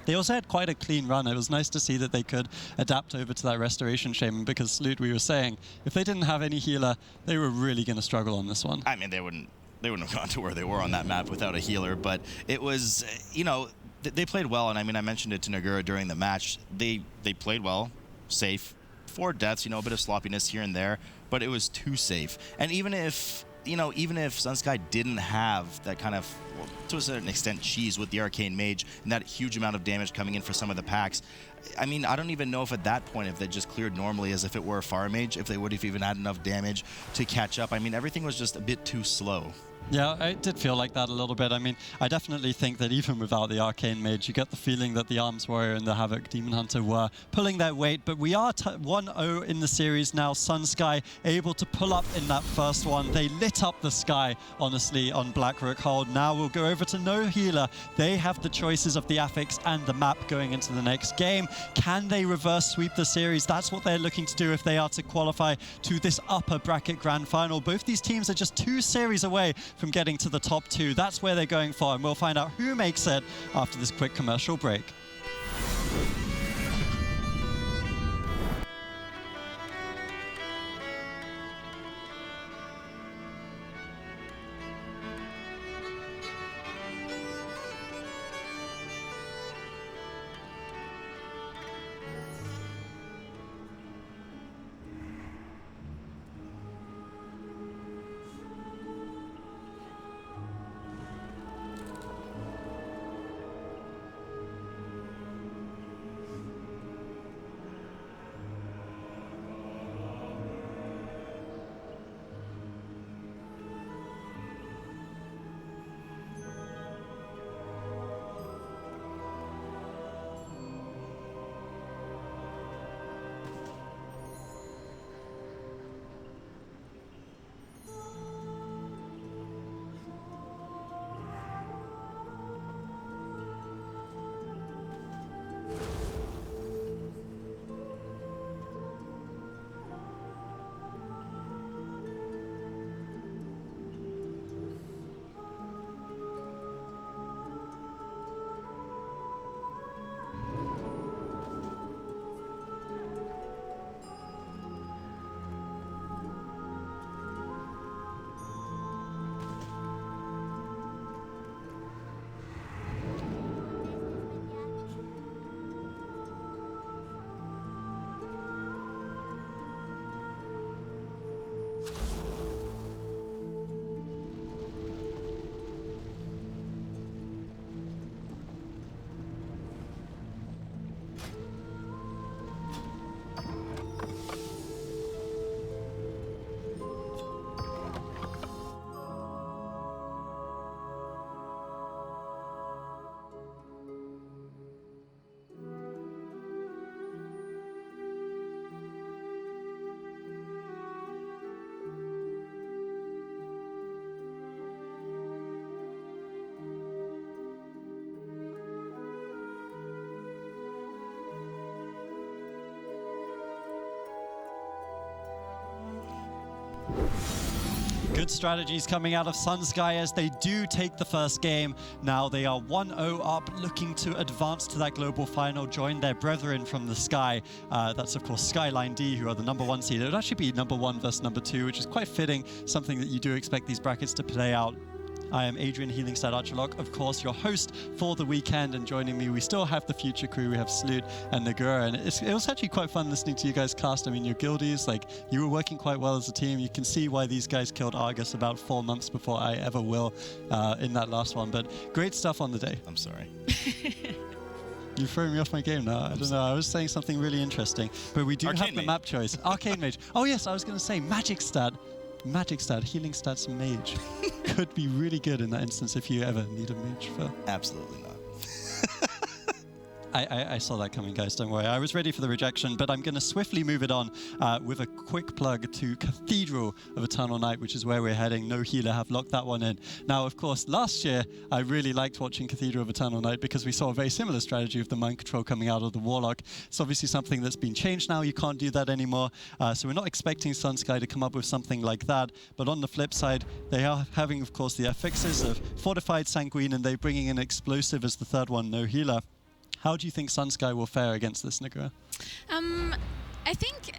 they also had quite a clean run. It was nice to see that they could adapt over to that Restoration Shaman, because Sloot, we were saying, if they didn't have any healer, they were really going to struggle on this one. I mean, they wouldn't have gone to where they were on that map without a healer, but it was, you know, they played well, and I mean, I mentioned it to Nagura during the match. They played well, safe, 4 deaths, you know, a bit of sloppiness here and there, but it was too safe. And even if Sunsky didn't have that kind of, well, to a certain extent, cheese with the Arcane Mage and that huge amount of damage coming in for some of the packs, I mean, I don't even know if at that point, if they just cleared normally as if it were a Fire Mage, if they would have even had enough damage to catch up. I mean, everything was just a bit too slow. Yeah, it did feel like that a little bit. I mean, I definitely think that even without the Arcane Mage, you get the feeling that the Arms Warrior and the Havoc Demon Hunter were pulling their weight. But we are 1-0 in the series now. Sunsky able to pull up in that first one. They lit up the sky, honestly, on Blackrock Hold. Now we'll go over to NoHealer. They have the choices of the affix and the map going into the next game. Can they reverse sweep the series? That's what they're looking to do if they are to qualify to this upper bracket grand final. Both these teams are just 2 series away from getting to the top 2. That's where they're going for, and we'll find out who makes it after this quick commercial break. Good strategies coming out of Sunsky as they do take the first game. Now they are 1-0 up, looking to advance to that global final, join their brethren from the sky. That's, of course, Skyline D, who are the #1 seed. It would actually be #1 versus #2, which is quite fitting, something that you do expect these brackets to play out. I am Adrian Healingstad Archerlock, of course, your host for the weekend, and joining me, we still have the future crew. We have Sloot and Nagura, and it was actually quite fun listening to you guys cast. I mean, your guildies, like, you were working quite well as a team. You can see why these guys killed Argus about 4 months before I ever will in that last one, but great stuff on the day. I'm sorry. You're throwing me off my game now. I don't know. I was saying something really interesting, but we do have the map choice. Arcane Mage. Oh, yes, I was going to say Magic Stat. Magic Stat, Healing Stats Mage. Could be really good in that instance if you ever need a mage for. Absolutely not. I saw that coming, guys, don't worry. I was ready for the rejection, but I'm going to swiftly move it on with a quick plug to Cathedral of Eternal Night, which is where we're heading. NoHealer have locked that one in. Now, of course, last year, I really liked watching Cathedral of Eternal Night because we saw a very similar strategy of the mind control coming out of the Warlock. It's obviously something that's been changed now. You can't do that anymore. So we're not expecting Sunsky to come up with something like that. But on the flip side, they are having, of course, the affixes of Fortified Sanguine, and they're bringing in Explosive as the third one, NoHealer. How do you think Sunsky will fare against this, Nagura? I think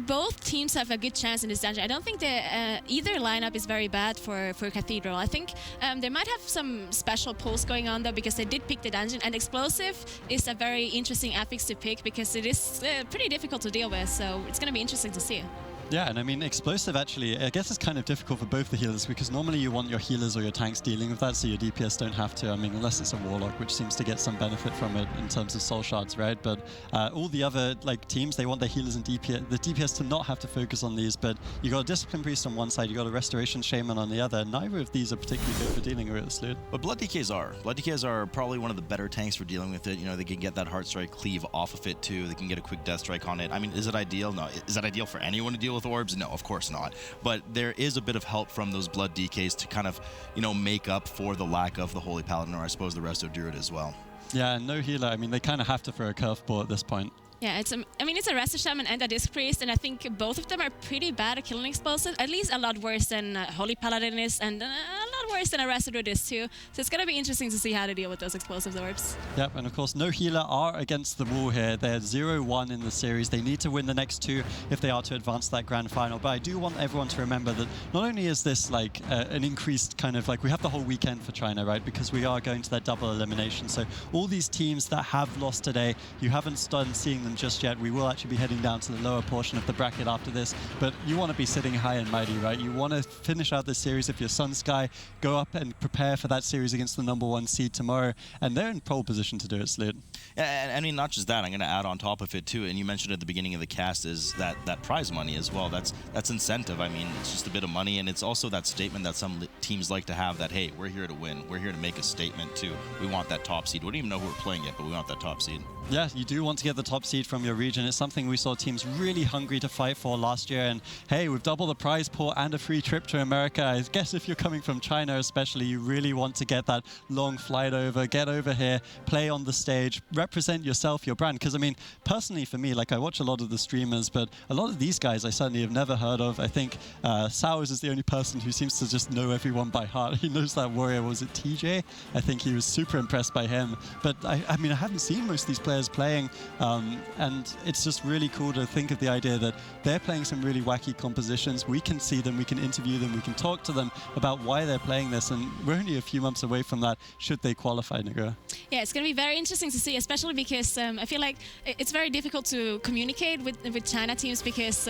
both teams have a good chance in this dungeon. I don't think either lineup is very bad for Cathedral. I think they might have some special pulls going on, though, because they did pick the dungeon. And Explosive is a very interesting affix to pick because it is pretty difficult to deal with. So it's going to be interesting to see. Yeah, and I mean, Explosive actually, I guess it's kind of difficult for both the healers because normally you want your healers or your tanks dealing with that so your DPS don't have to. I mean, unless it's a Warlock, which seems to get some benefit from it in terms of soul shards, right? But all the other teams, they want their healers and DPS, the DPS to not have to focus on these, but you got a Discipline Priest on one side, you got a Restoration Shaman on the other. Neither of these are particularly good for dealing with it, Sloot. But Blood DKs are. Blood DKs are probably one of the better tanks for dealing with it. You know, they can get that Heart Strike cleave off of it too. They can get a quick Death Strike on it. I mean, is it ideal? No. Is that ideal for anyone to deal with orbs? No, of course not. But there is a bit of help from those Blood DKs to kind of, you know, make up for the lack of the Holy Paladin, or I suppose the Resto Druid as well. Yeah, and NoHealer, I mean, they kind of have to throw a curveball at this point. Yeah, it's a Resto Shaman and a Disc Priest, and I think both of them are pretty bad at killing Explosive. At least a lot worse than Holy Paladin is, and a lot worse than a Resto Druid is too. So it's going to be interesting to see how to deal with those explosive orbs. Yep, and of course, NoHealer are against the wall here. They're 0-1 in the series. They need to win the next two if they are to advance to that grand final. But I do want everyone to remember that not only is this like an increased kind of like, we have the whole weekend for China, right? Because we are going to that double elimination. So all these teams that have lost today, you haven't started seeing them just yet. We will actually be heading down to the lower portion of the bracket after this, but you want to be sitting high and mighty, right? You want to finish out this series if you're Sunsky, go up and prepare for that series against the #1 seed tomorrow, and they're in pole position to do it, Sloot. Yeah, and I mean, not just that, I'm going to add on top of it too, and you mentioned at the beginning of the cast, is that prize money as well. That's incentive. I mean, it's just a bit of money, and it's also that statement that some teams like to have that, hey, we're here to win. We're here to make a statement too. We want that top seed. We don't even know who we're playing yet, but we want that top seed. Yeah, you do want to get the top seed from your region. It's something we saw teams really hungry to fight for last year. And hey, with double the prize pool and a free trip to America, I guess if you're coming from China especially, you really want to get that long flight over, get over here, play on the stage, represent yourself, your brand. Because I mean, personally for me, like I watch a lot of the streamers, but a lot of these guys I certainly have never heard of. I think Sowers is the only person who seems to just know everyone by heart. He knows that warrior, was it TJ? I think he was super impressed by him. But I mean, I haven't seen most of these players playing, and it's just really cool to think of the idea that they're playing some really wacky compositions. We can see them, we can interview them, we can talk to them about why they're playing this, and we're only a few months away from that should they qualify, Nagura. Yeah, it's going to be very interesting to see, especially because I feel like it's very difficult to communicate with China teams because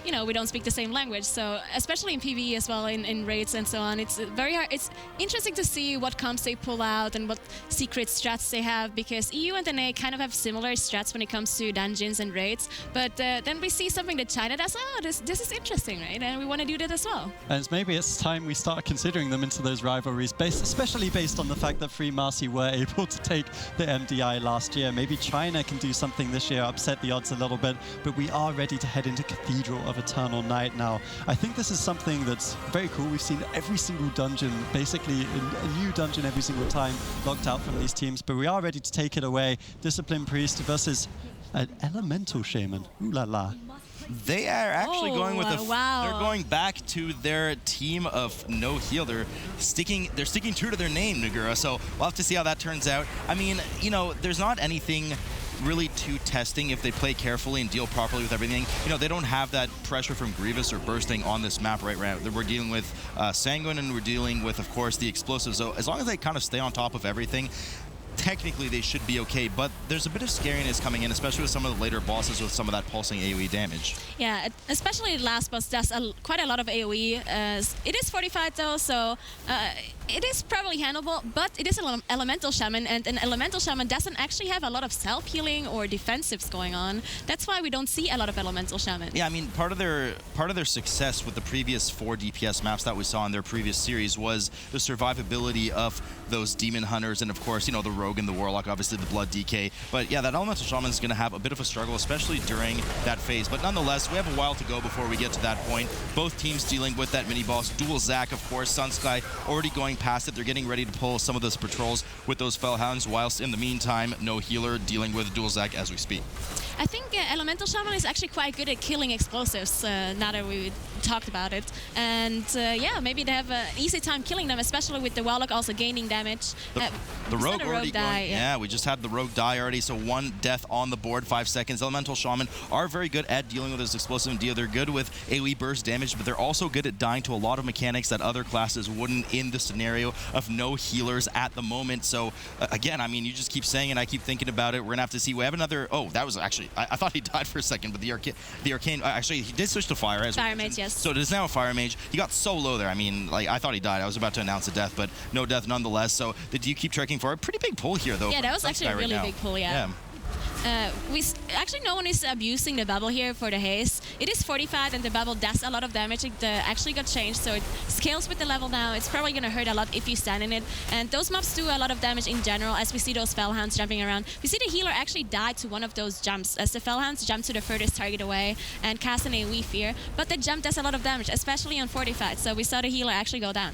you know, we don't speak the same language. So especially in PvE as well, in raids and so on, it's very hard. It's interesting to see what comps they pull out and what secret strats they have, because EU and NA kind of have similar strats when it comes to dungeons and raids, but then we see something that China does. Oh, this is interesting, right? And we want to do that as well. And maybe it's time we start considering them into those rivalries, especially based on the fact that Free Marcy were able to take the MDI last year. Maybe China can do something this year, upset the odds a little bit, but we are ready to head into Cathedral of Eternal Night now. I think this is something that's very cool. We've seen every single dungeon, basically a new dungeon every single time locked out from these teams, but we are ready to take it away. Discipline Priest versus an Elemental Shaman. Ooh la la. They are actually going with wow. They're going back to their team of no heal. They're sticking true to their name, Nagura. So we'll have to see how that turns out. I mean, you know, there's not anything really too testing if they play carefully and deal properly with everything. You know, they don't have that pressure from Grievous or Bursting on this map right now. We're dealing with Sanguine, and we're dealing with, of course, the Explosives. So as long as they kind of stay on top of everything, technically they should be okay, but there's a bit of scariness coming in, especially with some of the later bosses with some of that pulsing AoE damage. Yeah, especially the last boss does quite a lot of AoE. It is fortified though, so it is probably handleable, but it is an elemental shaman, and an elemental shaman doesn't actually have a lot of self-healing or defensives going on. That's why we don't see a lot of elemental shaman. Yeah, I mean, part of their success with the previous 4 DPS maps that we saw in their previous series was the survivability of those demon hunters, and of course, you know, the rogue and the warlock, obviously the blood DK. But yeah, that elemental shaman is going to have a bit of a struggle, especially during that phase. But nonetheless, we have a while to go before we get to that point. Both teams dealing with that mini boss. Dual Zac, of course, Sunsky already going past it. They're getting ready to pull some of those patrols with those Fellhounds, whilst in the meantime, NoHealer dealing with Dual Zac as we speak. I think Elemental Shaman is actually quite good at killing explosives, now that we talked about it. And yeah, maybe they have an easy time killing them, especially with the Warlock also gaining damage. The Rogue already die, going, yeah, we just had the Rogue die already, so 1 death on the board, 5 seconds. Elemental Shaman are very good at dealing with those explosive and deal. They're good with AoE burst damage, but they're also good at dying to a lot of mechanics that other classes wouldn't in the scenario of no healers at the moment. So again, I mean, you just keep saying it, I keep thinking about it. We're gonna have to see. We have another, oh, that was actually, I thought he died for a second, but the Arcane, actually, he did switch to Fire. As Fire Mage, yes. So it is now a Fire Mage. He got so low there. I mean, like, I thought he died. I was about to announce a death, but no death nonetheless. So do you keep trekking for a pretty big pull here, though? Yeah, that was actually a really big pull, yeah. Actually, no one is abusing the bubble here for the haste. It is fortified, and the bubble does a lot of damage. It actually got changed, so it scales with the level now. It's probably going to hurt a lot if you stand in it. And those mobs do a lot of damage in general, as we see those Fellhounds jumping around. We see the healer actually die to one of those jumps, as the Fellhounds jump to the furthest target away and cast an AoE fear. But the jump does a lot of damage, especially on fortified, so we saw the healer actually go down.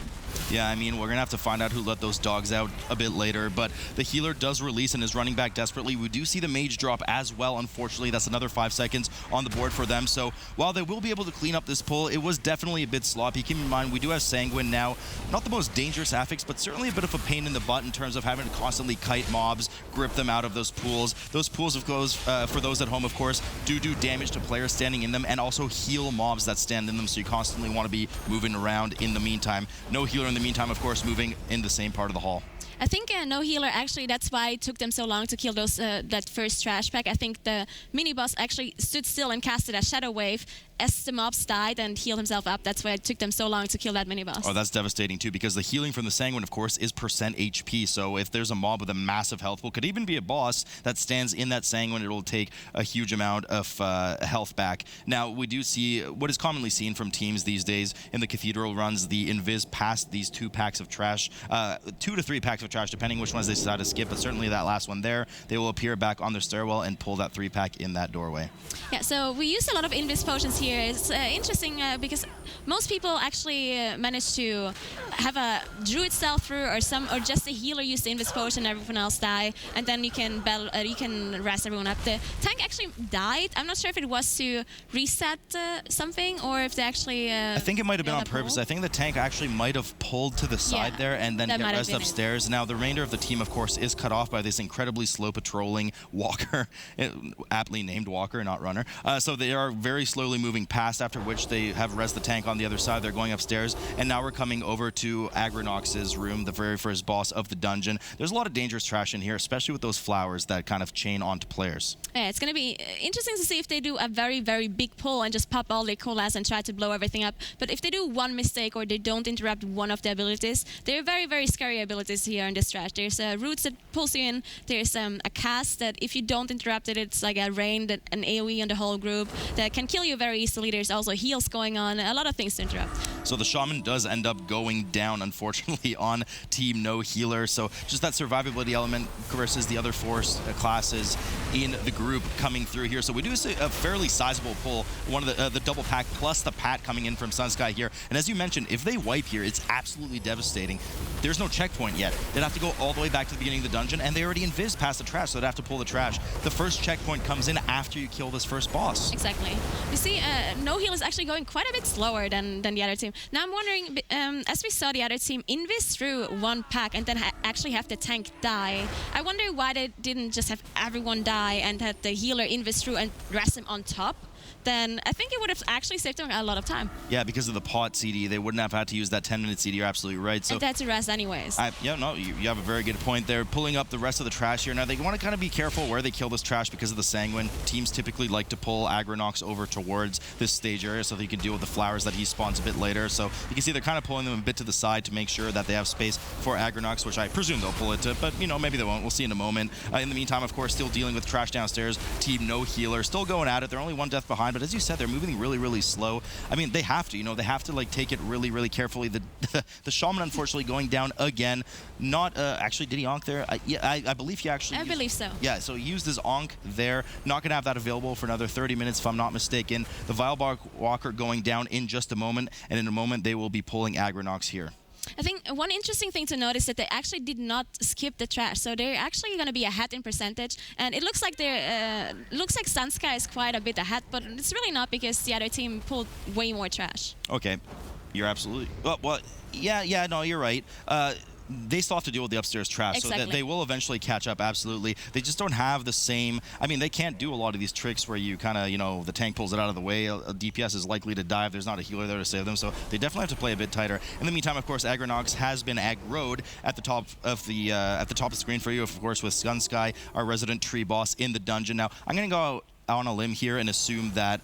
Yeah, I mean, we're going to have to find out who let those dogs out a bit later, but the healer does release and is running back desperately. We do see the mage drop as well, unfortunately. That's another 5 seconds on the board for them. So while they will be able to clean up this pull, it was definitely a bit sloppy. Keep in mind, we do have Sanguine now. Not the most dangerous affix, but certainly a bit of a pain in the butt in terms of having to constantly kite mobs, grip them out of those pools. Those pools, of course, for those at home, of course, do damage to players standing in them and also heal mobs that stand in them, so you constantly want to be moving around in the meantime. No healer in the meantime, of course, moving in the same part of the hall. I think no healer, actually, that's why it took them so long to kill those that first trash pack. I think the mini-boss actually stood still and casted a shadow wave as the mobs died and healed himself up. That's why it took them so long to kill that mini-boss. Oh, that's devastating too, because the healing from the Sanguine, of course, is percent HP. So if there's a mob with a massive health pool, could even be a boss that stands in that Sanguine, it'll take a huge amount of health back. Now, we do see what is commonly seen from teams these days in the Cathedral runs, the Invis past these 2 packs of trash, 2 to 3 packs of trash, depending which ones they decide to skip, but certainly that last one there, they will appear back on their stairwell and pull that 3-pack in that doorway. Yeah, so we used a lot of Invis potions here. It's interesting because most people actually manage to have a druid style through, or just a healer use the Invis potion and everyone else die, and then you can rest everyone up. The tank actually died. I'm not sure if it was to reset something or if they actually I think it might have been on purpose. I think the tank actually might have pulled to the side there and then get rest upstairs. Now, the remainder of the team, of course, is cut off by this incredibly slow patrolling Walker, aptly named Walker, not Runner. So they are very slowly moving past, after which they have res the tank on the other side. They're going upstairs, and now we're coming over to Agrinox's room, the very first boss of the dungeon. There's a lot of dangerous trash in here, especially with those flowers that kind of chain onto players. Yeah, it's going to be interesting to see if they do a very, very big pull and just pop all their colas and try to blow everything up. But if they do one mistake or they don't interrupt one of the abilities, they're very, very scary abilities here in this trash. There's roots that pulls you in. There's a cast that if you don't interrupt it, it's like a rain, an AoE on the whole group that can kill you very easily. There's also heals going on, a lot of things to interrupt. So the Shaman does end up going down, unfortunately, on Team No Healer. So just that survivability element versus the other 4 classes in the group coming through here. So we do see a fairly sizable pull, one of the double pack plus the Pat coming in from Sunsky here. And as you mentioned, if they wipe here, it's absolutely devastating. There's no checkpoint yet. They'd have to go all the way back to the beginning of the dungeon, and they already invis past the trash, so they'd have to pull the trash. The first checkpoint comes in after you kill this first boss. Exactly. You see, NoHealer is actually going quite a bit slower than the other team. Now I'm wondering, as we saw the other team invis through one pack and then actually have the tank die, I wonder why they didn't just have everyone die and had the healer invis through and rest him on top. Then I think it would have actually saved them a lot of time. Yeah, because of the pot CD, they wouldn't have had to use that 10-minute CD. You're absolutely right. So and that's a rest anyways. Yeah, no, you have a very good point there. Pulling up the rest of the trash here. Now, they want to kind of be careful where they kill this trash because of the Sanguine. Teams typically like to pull Agronox over towards this stage area so they can deal with the flowers that he spawns a bit later. So you can see they're kind of pulling them a bit to the side to make sure that they have space for Agronox, which I presume they'll pull it to, but, you know, maybe they won't. We'll see in a moment. In the meantime, of course, still dealing with trash downstairs. Team NoHealer still going at it. They're only one death behind, but as you said, they're moving really slow. I mean, they have to, you know, they have to like take it really carefully. The Shaman unfortunately going down again. Not actually, did he onk there? I believe he actually I believe so. Yeah, so he used his onk there. Not gonna have that available for another 30 minutes if I'm not mistaken. The Vilebark Walker going down in just a moment, and in a moment they will be pulling Agronox here. I think one interesting thing to notice is that they actually did not skip the trash, so they're actually going to be ahead in percentage. And it looks like looks like Sunsky is quite a bit ahead, but it's really not because the other team pulled way more trash. Okay, you're absolutely well. Yeah, no, you're right. They still have to deal with the upstairs trash, Exactly. so that they will eventually catch up, absolutely. They just don't have the same... I mean, they can't do a lot of these tricks where you kind of, you know, the tank pulls it out of the way. A DPS is likely to die if there's not a healer there to save them, so they definitely have to play a bit tighter. In the meantime, of course, Agronox has been aggroed at the top of the screen for you, of course, with Sunsky, our resident tree boss in the dungeon. Now, I'm going to go out on a limb here and assume that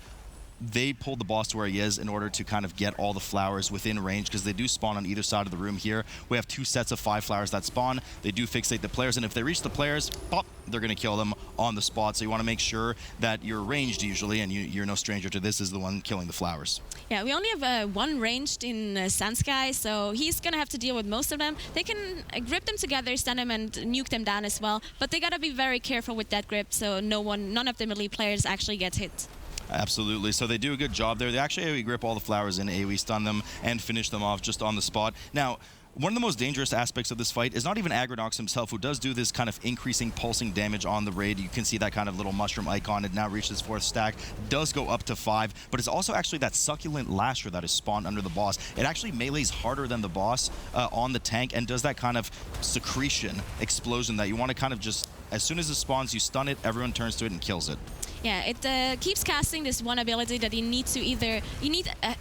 they pulled the boss to where he is in order to kind of get all the flowers within range, because they do spawn on either side of the room here. We have 2 sets of 5 flowers that spawn. They do fixate the players, and if they reach the players, pop, they're going to kill them on the spot. So you want to make sure that you're ranged usually, and you're no stranger to this, is the one killing the flowers. Yeah, we only have one ranged in Sunsky, so he's going to have to deal with most of them. They can grip them together, stun them, and nuke them down as well, but they got to be very careful with that grip so none of the melee players actually gets hit. Absolutely. So they do a good job there. They actually AoE grip all the flowers in, AoE stun them, and finish them off just on the spot. Now, one of the most dangerous aspects of this fight is not even Agronox himself, who does do this kind of increasing pulsing damage on the raid. You can see that kind of little mushroom icon. It now reaches 4th stack, does go up to 5, but it's also actually that succulent lasher that is spawned under the boss. It actually melees harder than the boss on the tank and does that kind of secretion explosion that you want to kind of just, as soon as it spawns, you stun it, everyone turns to it and kills it. Yeah, it keeps casting this one ability that you need to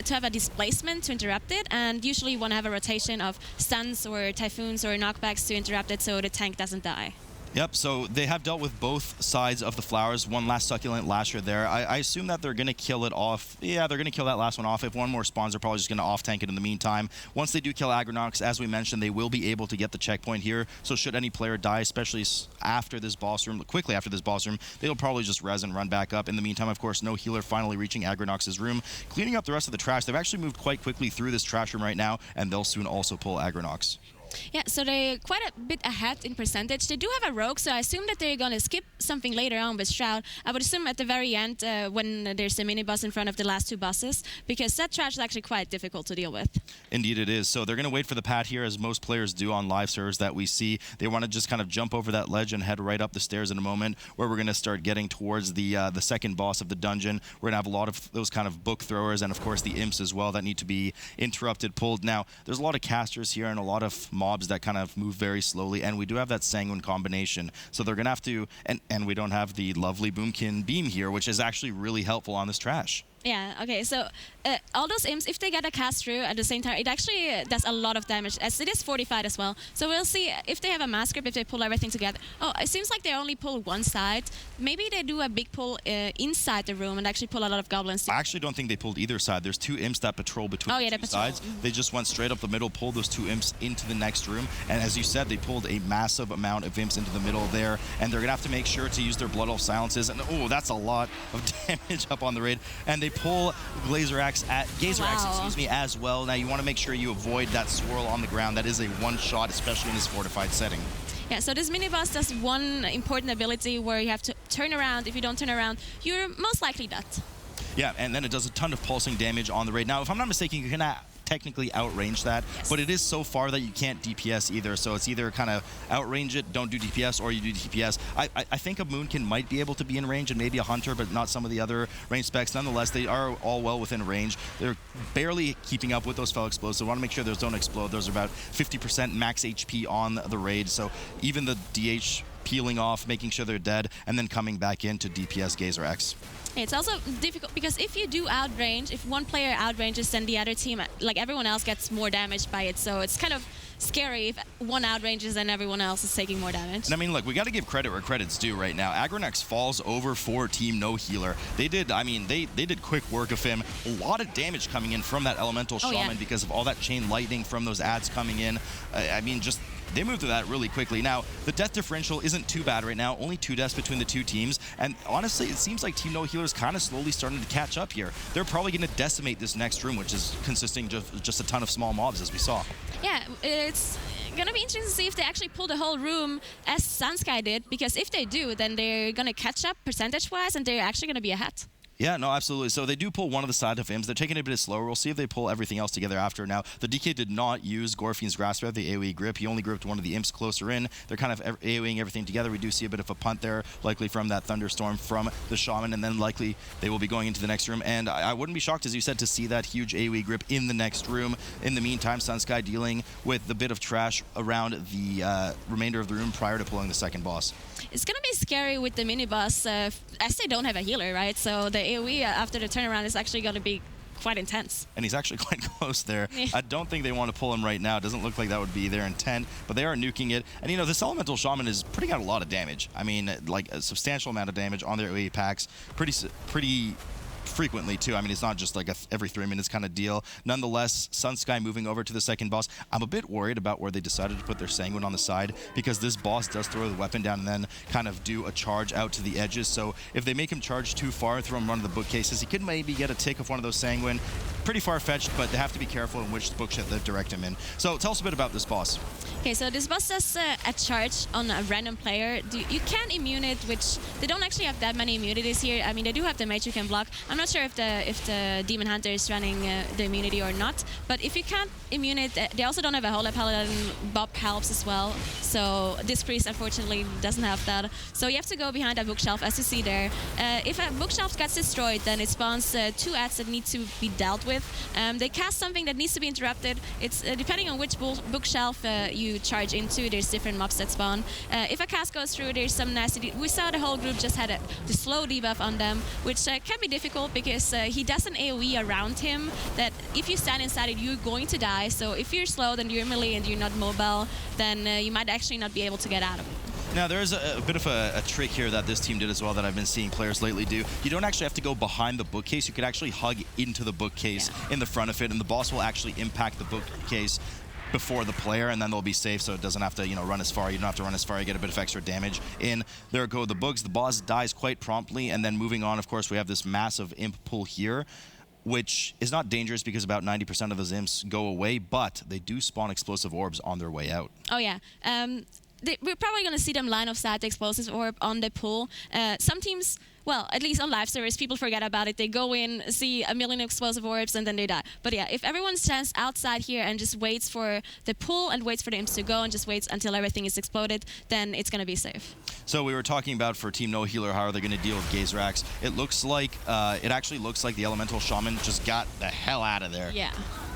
to have a displacement to interrupt it, and usually you want to have a rotation of stuns or typhoons or knockbacks to interrupt it so the tank doesn't die. Yep, so they have dealt with both sides of the flowers. One last succulent lasher there. I assume that they're going to kill it off. Yeah, they're going to kill that last one off. If one more spawns, they're probably just going to off-tank it in the meantime. Once they do kill Agronox, as we mentioned, they will be able to get the checkpoint here. So should any player die, especially after this boss room, quickly after this boss room, they'll probably just res and run back up. In the meantime, of course, NoHealer finally reaching Agronox's room, cleaning up the rest of the trash. They've actually moved quite quickly through this trash room right now, and they'll soon also pull Agronox. Yeah, so they're quite a bit ahead in percentage. They do have a rogue, so I assume that they're going to skip something later on with Shroud. I would assume at the very end when there's a mini-boss in front of the last 2 bosses, because that trash is actually quite difficult to deal with. Indeed it is. So they're going to wait for the pat here, as most players do on live servers that we see. They want to just kind of jump over that ledge and head right up the stairs in a moment, where we're going to start getting towards the second boss of the dungeon. We're going to have a lot of those kind of book throwers and, of course, the imps as well that need to be interrupted, pulled. Now, there's a lot of casters here and a lot of mobs that kind of move very slowly, and we do have that Sanguine combination. So they're going to have to, and we don't have the lovely Boomkin beam here, which is actually really helpful on this trash. Yeah, okay, so all those imps, if they get a cast through at the same time, it actually does a lot of damage, as it is fortified as well. So we'll see if they have a mass grip, if they pull everything together. Oh, it seems like they only pull one side. Maybe they do a big pull inside the room and actually pull a lot of goblins. I actually don't think they pulled either side. There's 2 imps that patrol between the 2 sides. They just went straight up the middle, pulled those 2 imps into the next room, and as you said, they pulled a massive amount of imps into the middle there, and they're going to have to make sure to use their Blood Elf silences, and oh, that's a lot of damage up on the raid, and they pull Gazer Axe, excuse me, as well. Now you want to make sure you avoid that swirl on the ground. That is a one-shot, especially in this fortified setting. Yeah, so this mini-boss does one important ability where you have to turn around. If you don't turn around, you're most likely dead. Yeah, and then it does a ton of pulsing damage on the raid. Now, if I'm not mistaken, you can technically outrange that, but it is so far that you can't DPS either. So it's either kind of outrange it, don't do DPS, or you do DPS. I think a Moonkin might be able to be in range, and maybe a Hunter, but not some of the other range specs. Nonetheless, they are all well within range. They're barely keeping up with those fell explosives. Want to make sure those don't explode. Those are about 50% max HP on the raid. So even the DH peeling off, making sure they're dead, and then coming back in to DPS Gaze or X. It's also difficult because if you do outrange, if one player outranges, then the other team, like everyone else, gets more damage by it. So it's kind of scary if one outranges and everyone else is taking more damage. And I mean, look, we got to give credit where credit's due right now. Agronex falls over for Team NoHealer. They did, I mean, they did quick work of him. A lot of damage coming in from that Elemental Shaman because of all that chain lightning from those ads coming in. I mean, just they moved to that really quickly. Now, the death differential isn't too bad right now. Only 2 deaths between the two teams. And honestly, it seems like Team NoHealer is kind of slowly starting to catch up here. They're probably going to decimate this next room, which is consisting of just a ton of small mobs, as we saw. Yeah, it's going to be interesting to see if they actually pull the whole room as Sunsky did, because if they do, then they're going to catch up percentage-wise, and they're actually going to be ahead. Yeah, no, absolutely. So they do pull one of the side of him. They're taking it a bit slower. We'll see if they pull everything else together after. Now, the DK did not use Gorfien's Grasp Breath, the AoE grip. He only gripped one of the imps closer in. They're kind of AoEing everything together. We do see a bit of a punt there, likely from that Thunderstorm from the Shaman, and then likely they will be going into the next room. And I wouldn't be shocked, as you said, to see that huge AoE grip in the next room. In the meantime, Sunsky dealing with the bit of trash around the remainder of the room prior to pulling the second boss. It's going to be scary with the mini-boss, as they don't have a healer, right? So the AoE after the turnaround is actually going to be quite intense. And he's actually quite close there. Yeah. I don't think they want to pull him right now. It doesn't look like that would be their intent, but they are nuking it. And, you know, this Elemental Shaman is putting out a lot of damage. I mean, like a substantial amount of damage on their AoE packs. Pretty frequently too. I mean, it's not just like a every 3 minutes kind of deal. Nonetheless, Sunsky moving over to the second boss. I'm a bit worried about where they decided to put their Sanguine on the side, because this boss does throw the weapon down and then kind of do a charge out to the edges. So if they make him charge too far and throw him one of the bookcases, he could maybe get a tick of one of those Sanguine. Pretty far-fetched, but they have to be careful in which bookshit they direct him in. So tell us a bit about this boss. Okay, so this boss does a charge on a random player. You can immune it, which they don't actually have that many immunities here. I mean, they do have the mage you can block. I'm not sure if the Demon Hunter is running the immunity or not, but if you can't immune it, they also don't have a Holy Paladin. Bob helps as well, so this priest unfortunately doesn't have that. So you have to go behind a bookshelf, as you see there. If a bookshelf gets destroyed, then it spawns 2 ads that need to be dealt with. They cast something that needs to be interrupted. It's depending on which bookshelf you charge into, there's different mobs that spawn. If a cast goes through, there's some nasty... We saw the whole group just had the slow debuff on them, which can be difficult because he does an AoE around him that if you stand inside it, you're going to die. So if you're slow, then you're melee and you're not mobile, then you might actually not be able to get out of it. Now, there's a bit of a trick here that this team did as well that I've been seeing players lately do. You don't actually have to go behind the bookcase. You could actually hug into the bookcase in the front of it, and the boss will actually impact the bookcase before the player, and then they'll be safe, so it doesn't have to, you know, run as far. You don't have to run as far. You get a bit of extra damage in. There go the books. The boss dies quite promptly, and then moving on, of course, we have this massive imp pull here, which is not dangerous because about 90% of those imps go away, but they do spawn explosive orbs on their way out. Oh, yeah. We're probably going to see them line of sight the explosive orb on the pull. Some teams, well, at least on live service, people forget about it. They go in, see a million explosive orbs, and then they die. But yeah, if everyone stands outside here and just waits for the pull and waits for the imps to go and just waits until everything is exploded, then it's going to be safe. So we were talking about for Team NoHealer, how are they going to deal with Gazerax? It looks like, it actually looks like the Elemental Shaman just got the hell out of there. Yeah.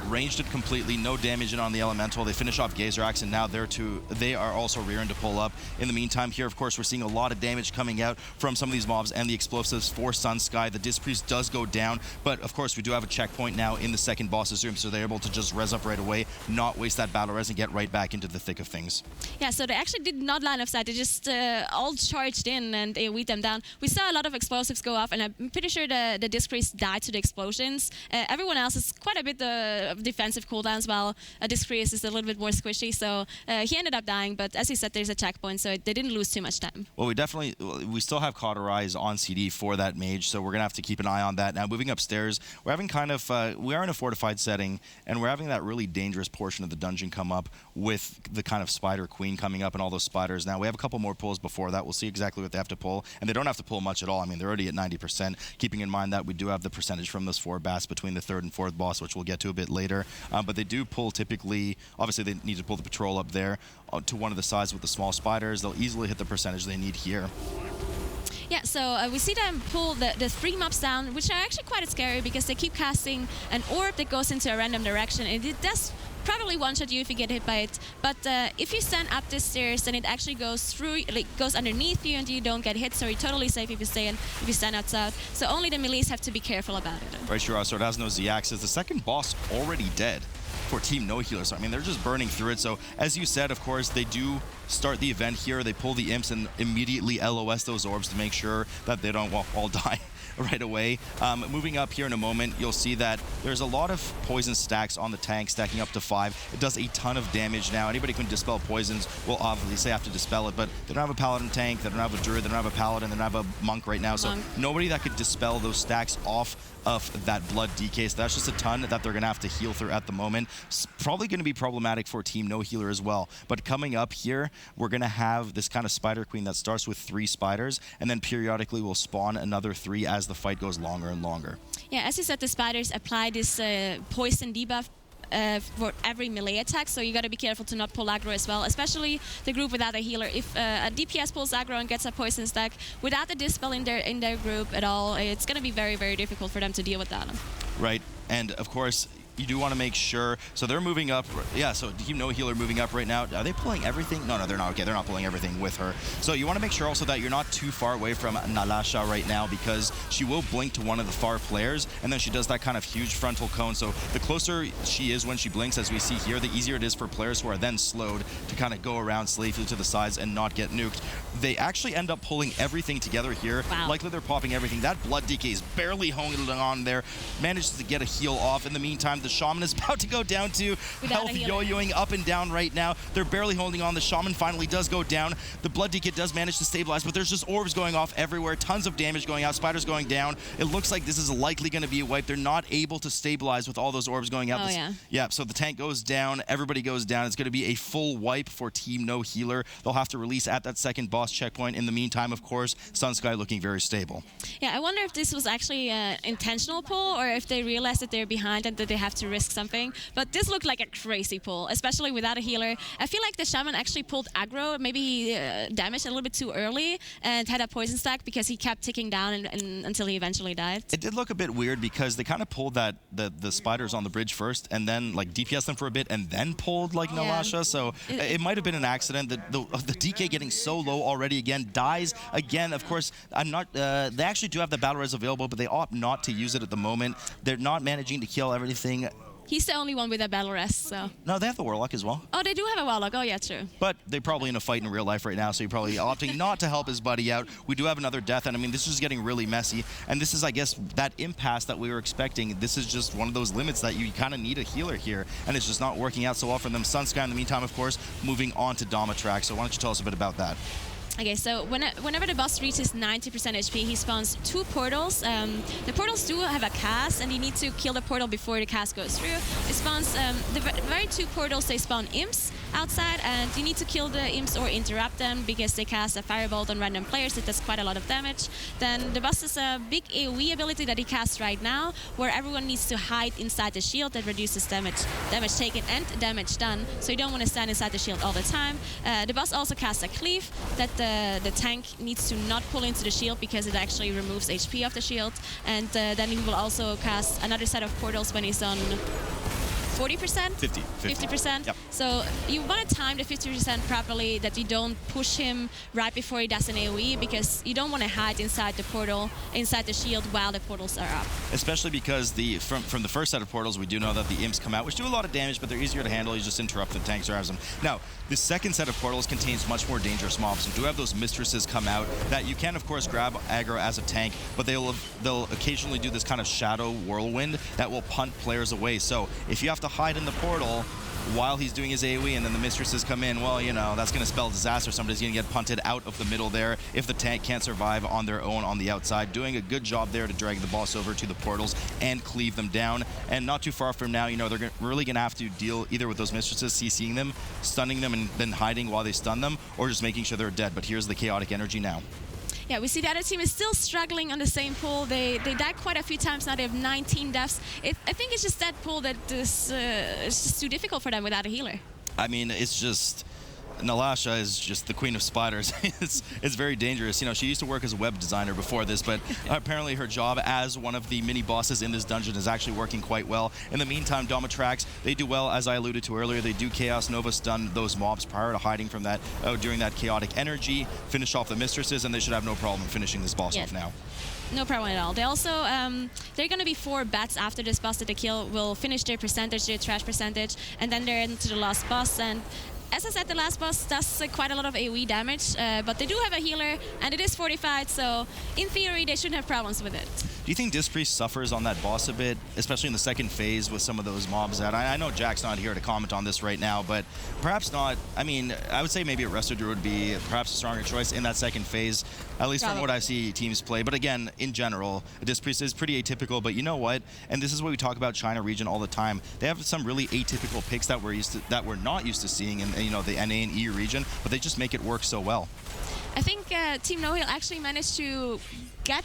Ranged it completely, no damage in on the Elemental. They finish off Gazerax, and now they are also rearing to pull up. In the meantime, here, of course, we're seeing a lot of damage coming out from some of these mobs and the explosives for Sunsky. The Disc Priest does go down, but of course, we do have a checkpoint now in the second boss's room, so they're able to just res up right away, not waste that battle res, and get right back into the thick of things. Yeah, so they actually did not line of sight. They just all charged in and they weed them down. We saw a lot of explosives go off, and I'm pretty sure the Disc Priest died to the explosions. Everyone else is quite a bit defensive cooldowns, while Disc Priest is a little bit more squishy, so he ended up dying, but as he said, there's a checkpoint, so they didn't lose too much time. Well, we still have Cauterize on CD for that mage, so we're gonna have to keep an eye on that. Now, moving upstairs, we're having kind of, we are in a fortified setting, and we're having that really dangerous portion of the dungeon come up with the kind of Spider Queen coming up and all those spiders. Now, we have a couple more pulls before that. We'll see exactly what they have to pull, and they don't have to pull much at all. I mean, they're already at 90%, keeping in mind that we do have the percentage from those 4 bats between the 3rd and 4th boss, which we'll get to a bit later. later. But they do pull typically, obviously they need to pull the patrol up there to one of the sides with the small spiders. They'll easily hit the percentage they need here. Yeah, so we see them pull the 3 mobs down, which are actually quite scary because they keep casting an orb that goes into a random direction, and it does probably one-shot you if you get hit by it. But if you stand up the stairs, then it actually goes through, like goes underneath you, and you don't get hit. So you're totally safe if you stand outside. So only the melees have to be careful about it. Right, sure. So it has no Z-axis. The second boss already dead for Team NoHealer. So I mean, they're just burning through it. So as you said, of course, they do start the event here. They pull the imps and immediately LOS those orbs to make sure that they don't all die right away. Moving up here in a moment, you'll see that there's a lot of poison stacks on the tank, stacking up to 5. It does a ton of damage now. Anybody who can dispel poisons will obviously have to dispel it, but they don't have a paladin tank, they don't have a druid, they don't have a paladin, they don't have a monk right now, so nobody that could dispel those stacks off of that blood DK. So that's just a ton that they're going to have to heal through at the moment. It's probably going to be problematic for Team NoHealer as well. But coming up here, we're going to have this kind of Spider Queen that starts with 3 spiders, and then periodically will spawn another 3 as the fight goes longer and longer. Yeah, as you said, the spiders apply this poison debuff for every melee attack, so you got to be careful to not pull aggro as well, especially the group without a healer. If a DPS pulls aggro and gets a poison stack without a dispel in their group at all, it's going to be very, very difficult for them to deal with that. Right, and of course, you do want to make sure, so they're moving up. Yeah, so Team NoHealer moving up right now. Are they pulling everything? No, they're not. Okay, they're not pulling everything with her. So you want to make sure also that you're not too far away from Nalasha right now, because she will blink to one of the far players, and then she does that kind of huge frontal cone. So the closer she is when she blinks, as we see here, the easier it is for players who are then slowed to kind of go around safely to the sides and not get nuked. They actually end up pulling everything together here. Wow. Likely they're popping everything. That blood DK is barely holding on there. Manages to get a heal off. In the meantime, the Shaman is about to go down to health, yo-yoing up and down right now. They're barely holding on. The Shaman finally does go down. The blood DK does manage to stabilize, but there's just orbs going off everywhere. Tons of damage going out. Spiders going down. It looks like this is likely going to be a wipe. They're not able to stabilize with all those orbs going out. Oh, yeah. Yeah, so the tank goes down. Everybody goes down. It's going to be a full wipe for Team NoHealer. They'll have to release at that second boss checkpoint. In the meantime, of course, Sunsky looking very stable. Yeah, I wonder if this was actually an intentional pull, or if they realized that they're behind and that they have to risk something. But this looked like a crazy pull, especially without a healer. I feel like the Shaman actually pulled aggro, maybe he damaged a little bit too early and had a poison stack because he kept ticking down until he eventually died. It did look a bit weird because they kind of pulled the spiders on the bridge first and then like DPS them for a bit and then pulled like Nalasha. So it might have been an accident. The DK getting so low already again, dies again. Of course, I'm not. They actually do have the battle res available, but they opt not to use it at the moment. They're not managing to kill everything. He's the only one with a battle rest, so. No, they have the Warlock as well. Oh, they do have a Warlock. Oh, yeah, true. But they're probably in a fight in real life right now, so you're probably opting not to help his buddy out. We do have another death, and I mean, this is getting really messy. And this is, I guess, that impasse that we were expecting. This is just one of those limits that you kind of need a healer here, and it's just not working out so well for them. Sunsky, in the meantime, of course, moving on to Domitrax. So why don't you tell us a bit about that? Okay, so whenever the boss reaches 90% HP, he spawns 2 portals. The portals do have a cast, and you need to kill the portal before the cast goes through. It spawns the very 2 portals. They spawn imps outside, and you need to kill the imps or interrupt them because they cast a firebolt on random players. It does quite a lot of damage. Then the boss has a big AoE ability that he casts right now, where everyone needs to hide inside the shield. That reduces damage taken and damage done. So you don't want to stand inside the shield all the time. The boss also casts a cleave that the tank needs to not pull into the shield because it actually removes HP off the shield. And then he will also cast another set of portals when he's on 40%? 50%. Yep. So you want to time the 50% properly, that you don't push him right before he does an AoE, because you don't want to hide inside the portal, inside the shield while the portals are up. Especially because from the first set of portals, we do know that the imps come out, which do a lot of damage, but they're easier to handle. You just interrupt the tanks or have them. Now, the second set of portals contains much more dangerous mobs. You do have those mistresses come out that you can, of course, grab aggro as a tank, but they'll occasionally do this kind of shadow whirlwind that will punt players away. So if you have to hide in the portal while he's doing his AoE and then the mistresses come in, well, you know, that's going to spell disaster. Somebody's going to get punted out of the middle there if the tank can't survive on their own on the outside. Doing a good job there to drag the boss over to the portals and cleave them down. And not too far from now, you know, they're really going to have to deal either with those mistresses, CCing them, stunning them, and then hiding while they stun them, or just making sure they're dead. But here's the chaotic energy now. Yeah, we see the other team is still struggling on the same pool. They died quite a few times now. They have 19 deaths. I think it's just that pool that is it's just too difficult for them without a healer. I mean, it's just... Nalasha is just the queen of spiders. It's very dangerous. You know, she used to work as a web designer before this, but apparently her job as one of the mini bosses in this dungeon is actually working quite well. In the meantime, Domitrax, they do well, as I alluded to earlier. They do Chaos Nova stun those mobs prior to hiding from that during that chaotic energy, finish off the mistresses, and they should have no problem finishing this boss off now. No problem at all. They also, they're going to be 4 bats after this boss that they kill will finish their percentage, their trash percentage, and then they're into the last boss. And as I said, the last boss does quite a lot of AoE damage, but they do have a healer, and it is fortified, so in theory, they shouldn't have problems with it. Do you think Disc Priest suffers on that boss a bit, especially in the second phase with some of those mobs that... I know Jack's not here to comment on this right now, but perhaps not... I mean, I would say maybe a Resto Druid would be perhaps a stronger choice in that second phase, at least from what I see teams play. But again, in general, Disc Priest is pretty atypical, but you know what? And this is what we talk about China region all the time. They have some really atypical picks that we're not used to seeing in, you know, the NA and EU region, but they just make it work so well. I think Team NoHealer actually managed to get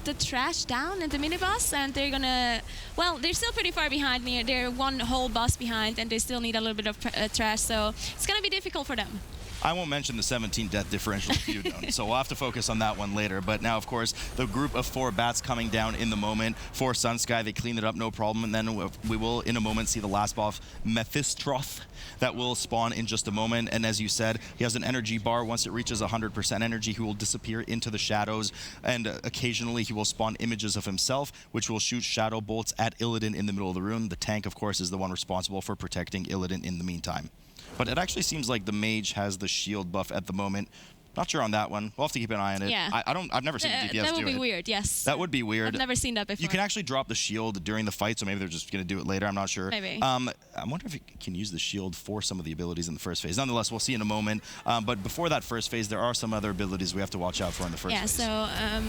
the trash down in the mini boss, and they're gonna, well, they're still pretty far behind. They're one whole boss behind, and they still need a little bit of trash, so it's gonna be difficult for them. I won't mention the 17 death differential if you don't, so we'll have to focus on that one later. But now, of course, the group of 4 bats coming down in the moment for Sunsky. They clean it up, no problem, and then we will, in a moment, see the last boss, Mephistroth, that will spawn in just a moment. And as you said, he has an energy bar. Once it reaches 100% energy, he will disappear into the shadows, and occasionally he will spawn images of himself, which will shoot shadow bolts at Illidan in the middle of the room. The tank, of course, is the one responsible for protecting Illidan in the meantime. But it actually seems like the mage has the shield buff at the moment. Not sure on that one. We'll have to keep an eye on it. Yeah. I've never seen DPS do it. That would be weird, yes. That would be weird. I've never seen that before. You can actually drop the shield during the fight, so maybe they're just going to do it later. I'm not sure. Maybe. I wonder if you can use the shield for some of the abilities in the first phase. Nonetheless, we'll see in a moment. But before that first phase, there are some other abilities we have to watch out for in the first phase. Yeah, so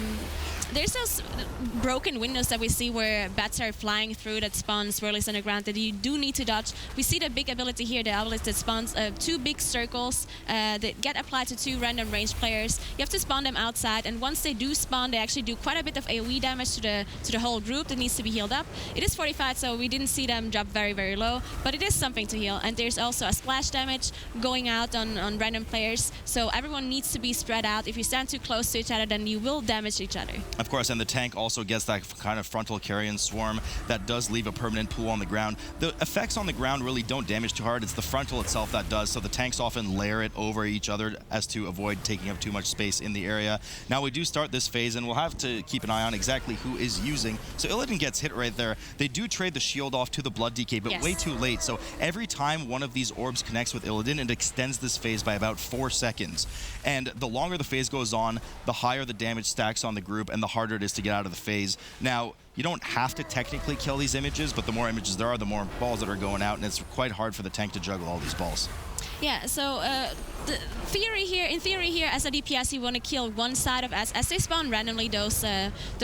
there's those broken windows that we see where bats are flying through that spawn swirlies on the ground that you do need to dodge. We see the big ability here, the ability that spawns 2 big circles that get applied to 2 random ranged players. You have to spawn them outside, and once they do spawn, they actually do quite a bit of AoE damage to the whole group that needs to be healed up. It is fortified, so we didn't see them drop very, very low, but it is something to heal. And there's also a splash damage going out on random players, so everyone needs to be spread out. If you stand too close to each other, then you will damage each other. Of course, and the tank also gets that kind of frontal carrion swarm that does leave a permanent pool on the ground. The effects on the ground really don't damage too hard. It's the frontal itself that does, so the tanks often layer it over each other as to avoid taking up too much space in the area. Now we do start this phase, and we'll have to keep an eye on exactly who is using. So Illidan gets hit right there. They do trade the shield off to the Blood DK, but way too late. So every time one of these orbs connects with Illidan, it extends this phase by about 4 seconds. And the longer the phase goes on, the higher the damage stacks on the group, and the harder it is to get out of the phase. Now, you don't have to technically kill these images, but the more images there are, the more balls that are going out, and it's quite hard for the tank to juggle all these balls. Yeah, so in theory here, as a DPS, you want to kill one side of us. As they spawn randomly, those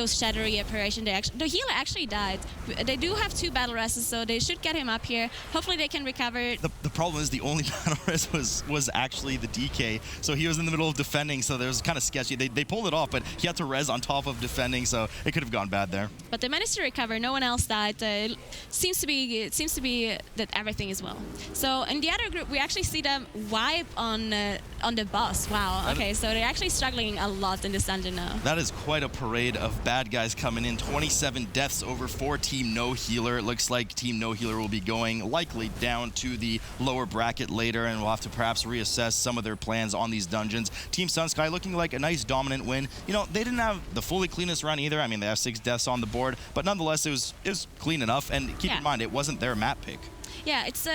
shadowy apparition, the healer actually died. They do have 2 battle rests, so they should get him up here. Hopefully they can recover. The problem is the only battle rest was actually the DK, so he was in the middle of defending, so it was kind of sketchy. They pulled it off, but he had to res on top of defending, so it could have gone bad there. But they managed to recover. No one else died. It seems to be that everything is well. So in the other group, we actually see them wipe on the boss. Wow. Okay, so they're actually struggling a lot in this dungeon now. That is quite a parade of bad guys coming in. 27 deaths over for Team NoHealer. It looks like Team NoHealer will be going likely down to the lower bracket later, and we'll have to perhaps reassess some of their plans on these dungeons. Team Sunsky looking like a nice dominant win. You know, they didn't have the fully cleanest run either. I mean, they have 6 deaths on the board, but nonetheless, it was clean enough. And keep in mind, it wasn't their map pick. Yeah, it's.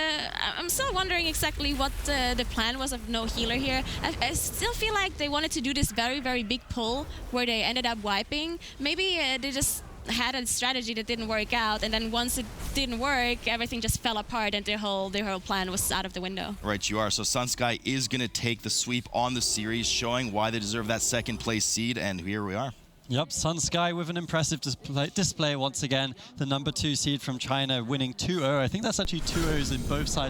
I'm still wondering exactly what the plan was of NoHealer here. I still feel like they wanted to do this very, very big pull where they ended up wiping. Maybe they just had a strategy that didn't work out, and then once it didn't work, everything just fell apart, and their whole plan was out of the window. Right, you are. So Sunsky is going to take the sweep on the series, showing why they deserve that second place seed, and here we are. Yep, Sunsky with an impressive display once again. The #2 seed from China winning 2-0. I think that's actually 2-0s in both sides